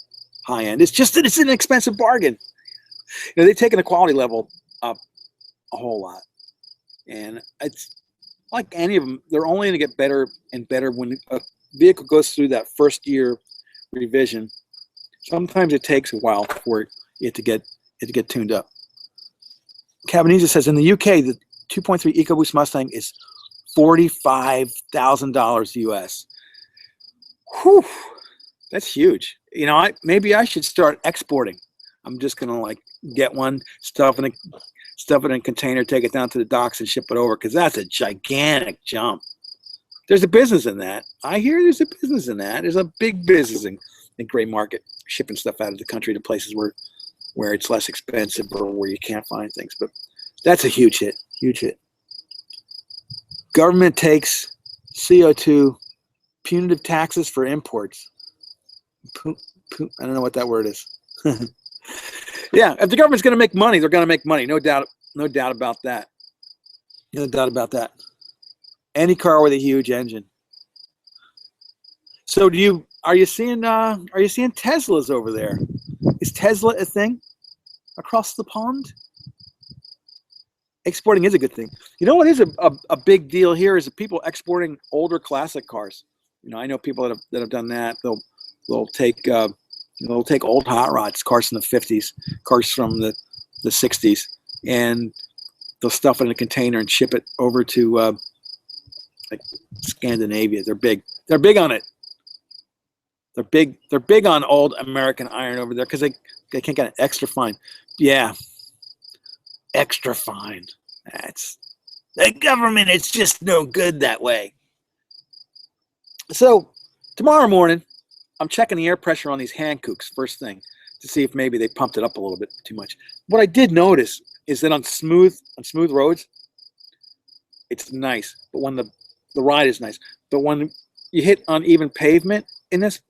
high end. It's just that it's an expensive bargain. They've taken the quality level up a whole lot, and it's like any of them, they're only going to get better and better when a vehicle goes through that first year revision. Sometimes it takes a while for it to get tuned up. Cabanese says in the UK the 2.3 EcoBoost Mustang is $45,000 US. Whew, that's huge. Maybe I should start exporting. I'm just gonna get one, stuff it in a container, take it down to the docks and ship it over, because that's a gigantic jump. There's a business in that. I hear there's a business in that. There's a big business in gray market, shipping stuff out of the country to places where it's less expensive or where you can't find things. But that's a huge hit. Huge hit. Government takes CO2 punitive taxes for imports. I don't know what that word is. Yeah, if the government's going to make money, they're going to make money. No doubt about that. No doubt about that. Any car with a huge engine. So are you seeing Teslas over there? Is Tesla a thing across the pond? Exporting is a good thing. You know what is a big deal here is people exporting older classic cars. I know people that have done that. They'll take old hot rods, cars from the 50s, cars from the 60s, and they'll stuff it in a container and ship it over to like Scandinavia. They're big. They're big on it. They're big on old American iron over there because they can't get it extra fine. Yeah, extra fine. That's the government. It's just no good that way. So tomorrow morning, I'm checking the air pressure on these Hankooks first thing to see if maybe they pumped it up a little bit too much. What I did notice is that on smooth roads, it's nice, but when the ride is nice, but when you hit uneven pavement in this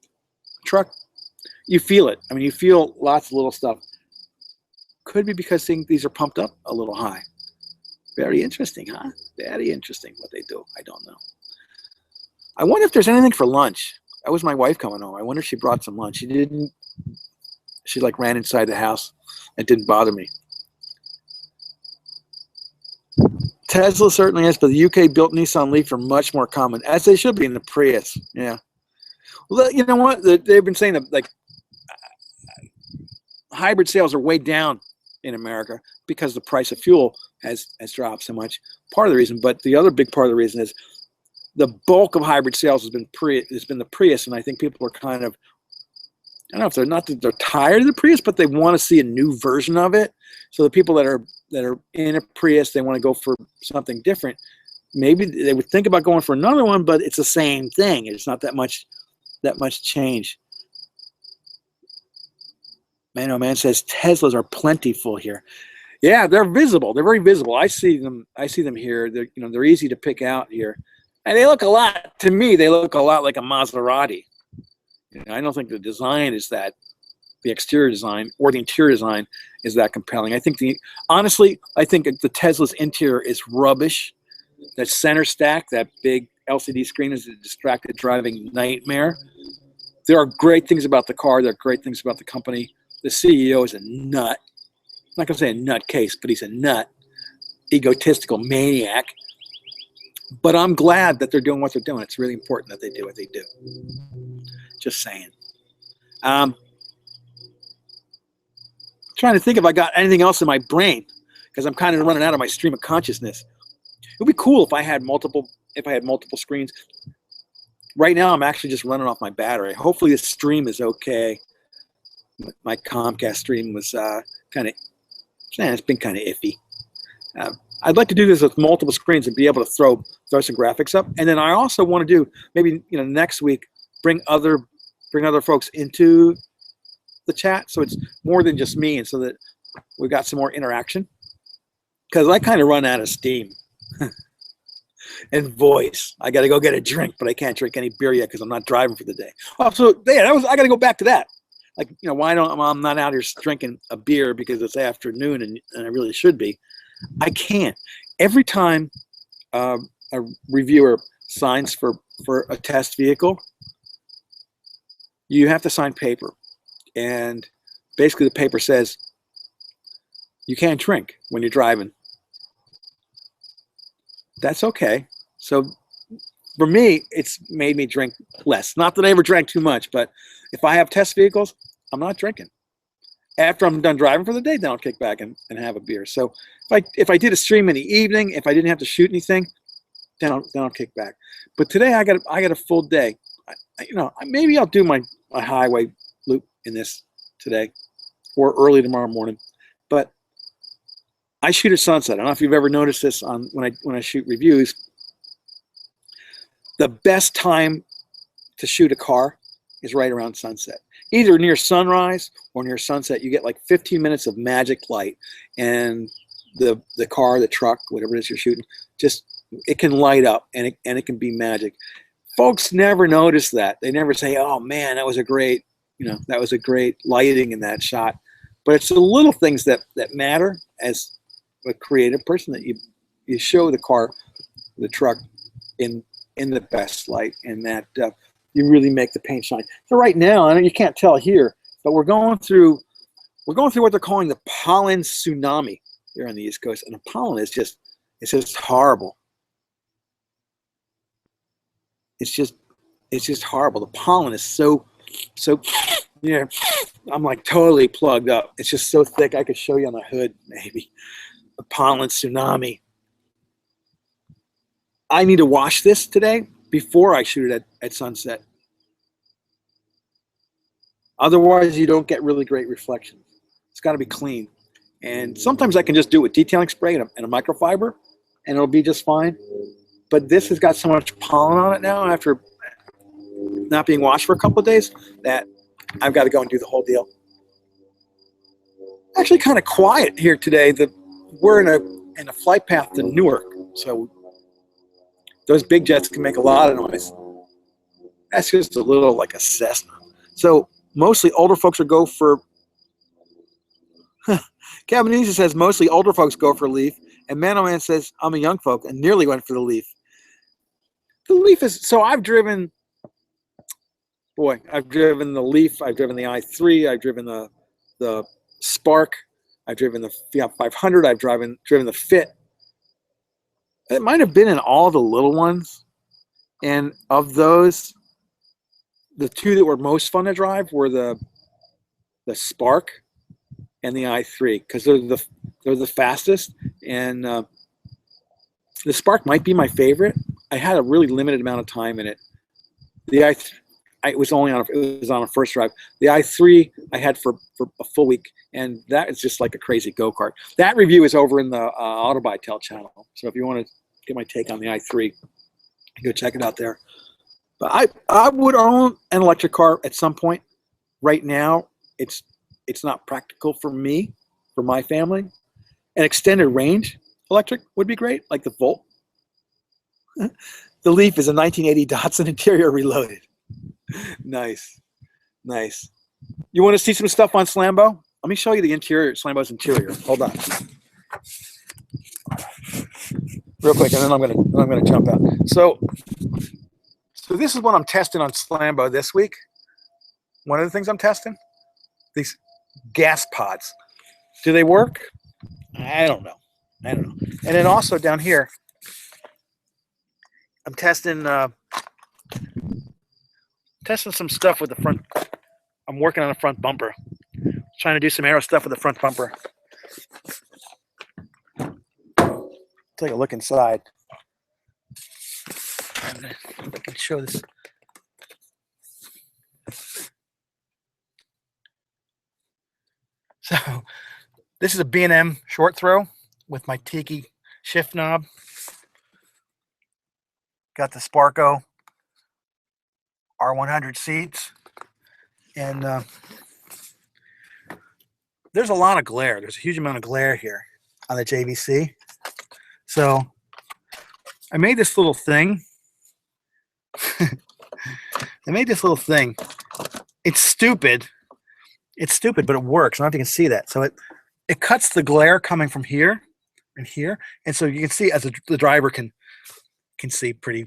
truck, you feel it. I mean, you feel lots of little stuff. Could be because these are pumped up a little high. Very interesting, huh? Very interesting what they do. I don't know. I wonder if there's anything for lunch. That was my wife coming home. I wonder if she brought some lunch. She didn't. She ran inside the house and didn't bother me. Tesla certainly is, but the UK built Nissan Leaf are much more common, as they should be in the Prius. Yeah. Well, you know what? They've been saying that like hybrid sales are way down in America because the price of fuel has dropped so much. Part of the reason, but the other big part of the reason is the bulk of hybrid sales has been the Prius, and I think people are kind of, I don't know if they're not that they're tired of the Prius, but they want to see a new version of it. So the people that are in a Prius, they want to go for something different. Maybe they would think about going for another one, but it's the same thing. It's not that much change. Man, oh man, says Teslas are plentiful here. Yeah, they're visible. They're very visible. I see them here. They're easy to pick out here, and they look a lot to me. They look a lot like a Maserati. I don't think the design is that, the exterior design or the interior design is that compelling. Honestly, I think the Tesla's interior is rubbish. That center stack, that big LCD screen, is a distracted driving nightmare. There are great things about the car. There are great things about the company. The CEO is a nut. I'm not going to say a nutcase, but he's a nut, egotistical maniac. But I'm glad that they're doing what they're doing. It's really important that they do what they do. Just saying. Trying to think if I got anything else in my brain, because I'm kind of running out of my stream of consciousness. It would be cool if I had multiple screens. Right now, I'm actually just running off my battery. Hopefully, this stream is okay. My Comcast stream was it's been kind of iffy. I'd like to do this with multiple screens and be able to throw some graphics up. And then I also want to do maybe next week bring other folks into the chat, so it's more than just me, and so that we've got some more interaction. Because I kind of run out of steam and voice. I got to go get a drink, but I can't drink any beer yet because I'm not driving for the day. Oh, so yeah, I got to go back to that. Like, why don't I'm not out here drinking a beer because it's afternoon and I really should be. I can't. Every time a reviewer signs for a test vehicle, you have to sign paper. And basically the paper says you can't drink when you're driving. That's okay. So for me, it's made me drink less. Not that I ever drank too much, but if I have test vehicles, I'm not drinking. After I'm done driving for the day, then I'll kick back and have a beer. So if I did a stream in the evening, if I didn't have to shoot anything, then I'll kick back. But today I got a full day. Maybe I'll do my highway loop in this today or early tomorrow morning. But I shoot at sunset. I don't know if you've ever noticed this when I shoot reviews. The best time to shoot a car is right around sunset. Either near sunrise or near sunset, you get like 15 minutes of magic light, and the car, the truck, whatever it is you're shooting, it can light up and it can be magic. Folks never notice that. They never say, "Oh man, that was a great lighting in that shot." But it's the little things that matter as a creative person, that you show the car, the truck in the best light, and that you really make the paint shine. So right now, I know you can't tell here, but we're going through what they're calling the pollen tsunami here on the East Coast, and the pollen is just horrible. It's just horrible. The pollen is so I'm like totally plugged up. It's just so thick. I could show you on the hood maybe. The pollen tsunami. I need to wash this today before I shoot it at sunset. Otherwise, you don't get really great reflections. It's got to be clean. And sometimes I can just do it with detailing spray and a microfiber, and it'll be just fine. But this has got so much pollen on it now after not being washed for a couple of days that I've got to go and do the whole deal. Actually kind of quiet here today. We're in a flight path to Newark, so those big jets can make a lot of noise. That's just a little like a Cessna. So mostly older folks will go for, Cabanese says mostly older folks go for Leaf, and Man O Man says I'm a young folk and nearly went for the Leaf. The Leaf is, so I've driven the Leaf, I've driven the i3, I've driven the Spark, I've driven the Fiat 500, I've driven the Fit. It might have been in all the little ones. And of those, the two that were most fun to drive were the Spark and the i3, because they're the fastest. And the Spark might be my favorite. I had a really limited amount of time in it. The it was on a first drive. The i3 I had for a full week, and that is just like a crazy go-kart. That review is over in the Auto Buy Tell channel. So if you want to get my take on the i3, go check it out there. But I would own an electric car at some point. Right now, it's not practical for me, for my family. An extended range electric would be great, like the Volt. The Leaf is a 1980 Datsun interior reloaded. Nice, nice. You want to see some stuff on Slambo? Let me show you the interior, Slambo's interior. Hold on, real quick, and then I'm gonna jump out. So this is what I'm testing on Slambo this week. One of the things I'm testing, these gas pods. Do they work? I don't know. And then also down here, I'm testing some stuff with the front. I'm working on a front bumper. Trying to do some aero stuff with the front bumper. Take a look inside. I can show this. So this is a B&M short throw with my Tiki shift knob. Got the Sparco R100 seats. And there's a lot of glare. There's a huge amount of glare here on the JVC. So I made this little thing. It's stupid. It's stupid, but it works. I don't know if you can see that. So it cuts the glare coming from here and here, and so you can see as the driver can see pretty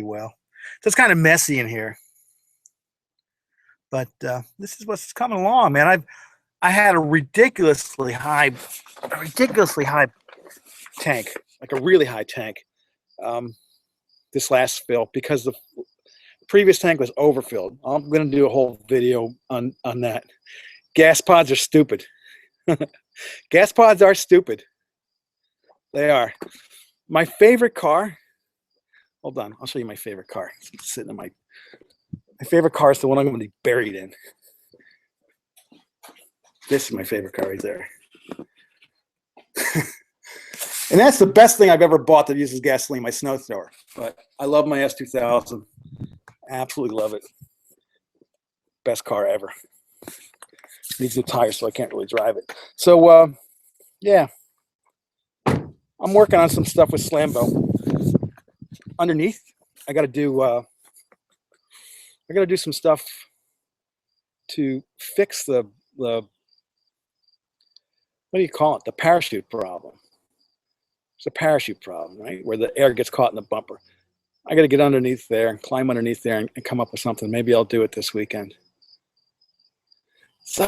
well. So it's kind of messy in here, but this is what's coming along, man. I had a ridiculously high tank, like a really high tank, this last fill, because the previous tank was overfilled. I'm going to do a whole video on that. Gas pods are stupid. Gas pods are stupid. They are. My favorite car. Hold on, I'll show you my favorite car. It's sitting in my favorite car is the one I'm going to be buried in. This is my favorite car right there. And that's the best thing I've ever bought that uses gasoline, my snow thrower. But I love my S2000. Absolutely love it. Best car ever. Needs new tires, so I can't really drive it. So, yeah. I'm working on some stuff with Slambo. Underneath, I got to do some stuff to fix the what do you call it? The parachute problem. It's a parachute problem, right? Where the air gets caught in the bumper. I got to get underneath there and climb underneath there and come up with something. Maybe I'll do it this weekend. So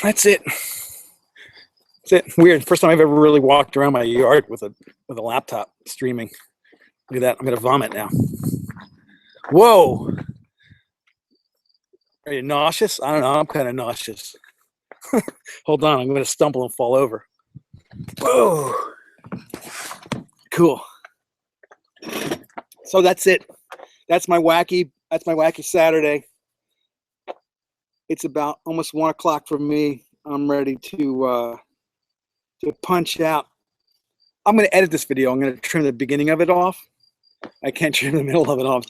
that's it. That's it. Weird. First time I've ever really walked around my yard with a laptop streaming. Look at that. I'm going to vomit now. Whoa. Are you nauseous? I don't know. I'm kind of nauseous. Hold on. I'm going to stumble and fall over. Whoa. Cool. So that's it. That's my wacky Saturday. It's about almost 1 o'clock for me. I'm ready to punch out. I'm going to edit this video. I'm going to trim the beginning of it off. I can't trim the middle of it off.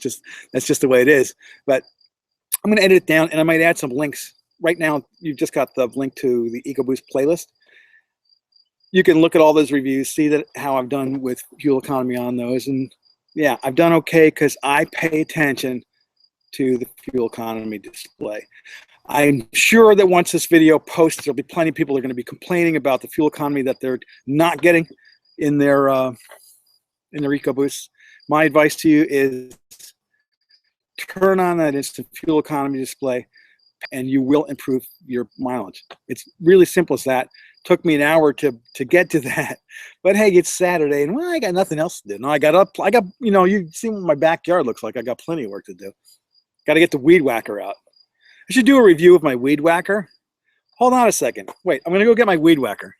That's just the way it is. But I'm going to edit it down, and I might add some links. Right now, you've just got the link to the EcoBoost playlist. You can look at all those reviews, see how I've done with fuel economy on those. And yeah, I've done okay because I pay attention to the fuel economy display. I'm sure that once this video posts, there'll be plenty of people that are going to be complaining about the fuel economy that they're not getting in their EcoBoost. My advice to you is turn on that instant fuel economy display, and you will improve your mileage. It's really simple as that. Took me an hour to get to that. But hey, it's Saturday, and well, I got nothing else to do. No, I got, you know, you see what my backyard looks like. I got plenty of work to do. Got to get the weed whacker out. I should do a review of my weed whacker. Hold on a second. Wait, I'm going to go get my weed whacker.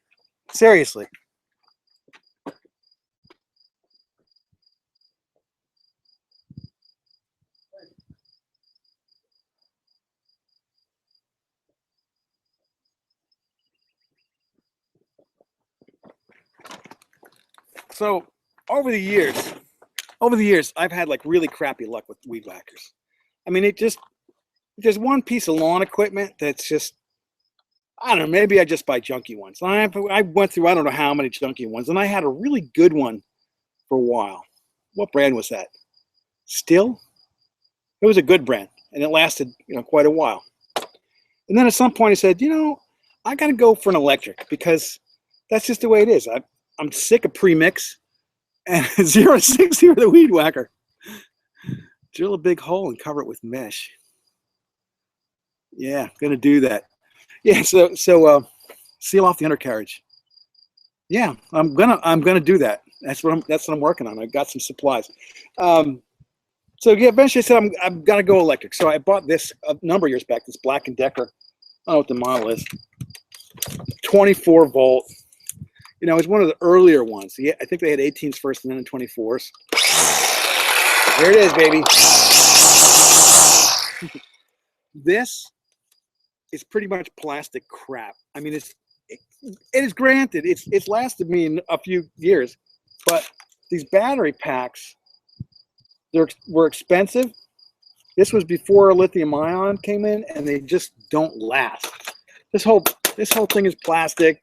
Seriously. So over the years, I've had like really crappy luck with weed whackers. I mean, there's one piece of lawn equipment that's just, I don't know, maybe I just buy junky ones. I went through, I don't know how many junky ones, and I had a really good one for a while. What brand was that? Still? It was a good brand, and it lasted, you know, quite a while. And then at some point I said, you know, I got to go for an electric because that's just the way it is. I'm sick of premix and 0 to 60 with a weed whacker. Drill a big hole and cover it with mesh. Yeah, gonna do that. Yeah, so seal off the undercarriage. Yeah, I'm gonna do that. That's what I'm working on. I've got some supplies. So yeah, eventually I said I'm gonna go electric. So I bought this a number of years back. This Black & Decker. I don't know what the model is. 24 volt. You know, it's one of the earlier ones. Yeah, I think they had 18s first and then 24s. There it is, baby. This is pretty much plastic crap. I mean, it is granted, it's lasted me in a few years, but these battery packs, were expensive. This was before lithium ion came in, and they just don't last. This whole thing is plastic.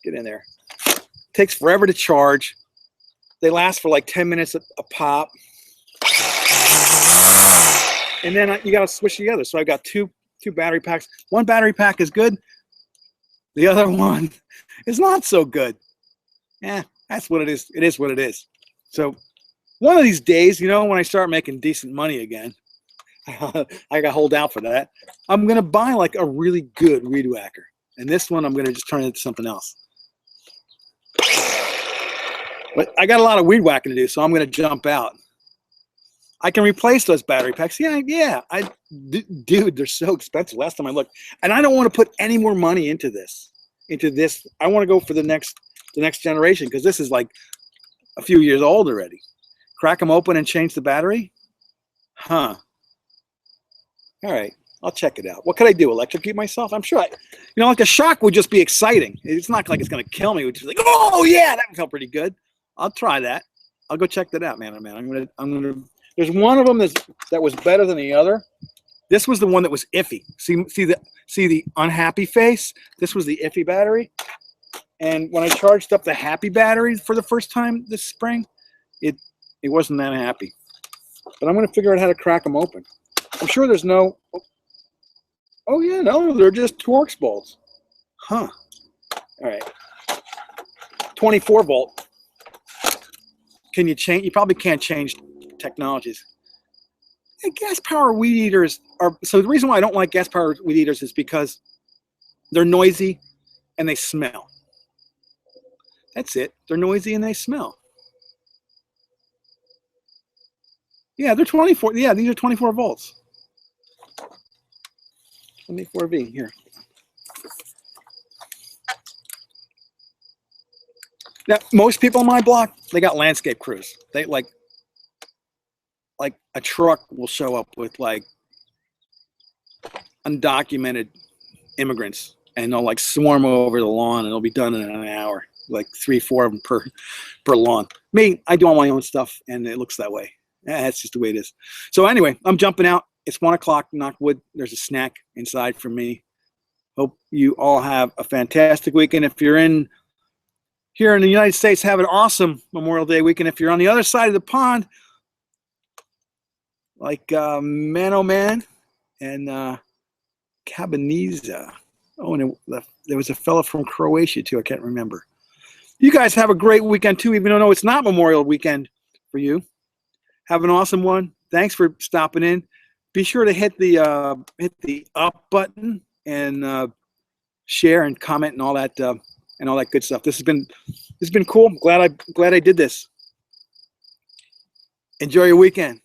Get in there. Takes forever to charge. They last for like 10 minutes a pop. And then you got to switch together. So I've got two battery packs. One battery pack is good. The other one is not so good. Yeah, that's what it is. It is what it is. So one of these days, you know, when I start making decent money again, I got to hold out for that. I'm going to buy like a really good weed whacker. And this one, I'm going to just turn it into something else. But I got a lot of weed whacking to do, so I'm going to jump out. I can replace those battery packs. Yeah. Dude, they're so expensive. Last time I looked, and I don't want to put any more money into this. I want to go for the next generation because this is like a few years old already. Crack them open and change the battery? Huh. All right. I'll check it out. What could I do? Electrocute myself? I'm sure like a shock would just be exciting. It's not like it's going to kill me. It's just like, oh yeah, that felt pretty good. I'll try that. I'll go check that out, man. I'm gonna. There's one of them that was better than the other. This was the one that was iffy. See the unhappy face? This was the iffy battery. And when I charged up the happy battery for the first time this spring, it wasn't that happy. But I'm going to figure out how to crack them open. I'm sure there's no. Oh yeah, no, they're just Torx bolts. Huh. All right. 24 volt. Can you change? You probably can't change technologies. And gas power weed eaters are, so the reason why I don't like gas power weed eaters is because they're noisy and they smell. That's it. They're noisy and they smell. Yeah, they're 24. Yeah, these are 24 volts. 24V here. Now, most people on my block, they got landscape crews. They like a truck will show up with like undocumented immigrants, and they'll like swarm over the lawn, and it'll be done in an hour. Like 3-4 of them per lawn. Me, I do all my own stuff, and it looks that way. That's just the way it is. So anyway, I'm jumping out. It's 1 o'clock. Knock wood. There's a snack inside for me. Hope you all have a fantastic weekend. If you're here in the United States, have an awesome Memorial Day weekend. If you're on the other side of the pond, like Man Oh Man and Cabaneza. Oh, and there was a fellow from Croatia too. I can't remember. You guys have a great weekend too, even though it's not Memorial Weekend for you. Have an awesome one. Thanks for stopping in. Be sure to hit the up button and share and comment and all that good stuff. This has been cool. Glad I did this. Enjoy your weekend.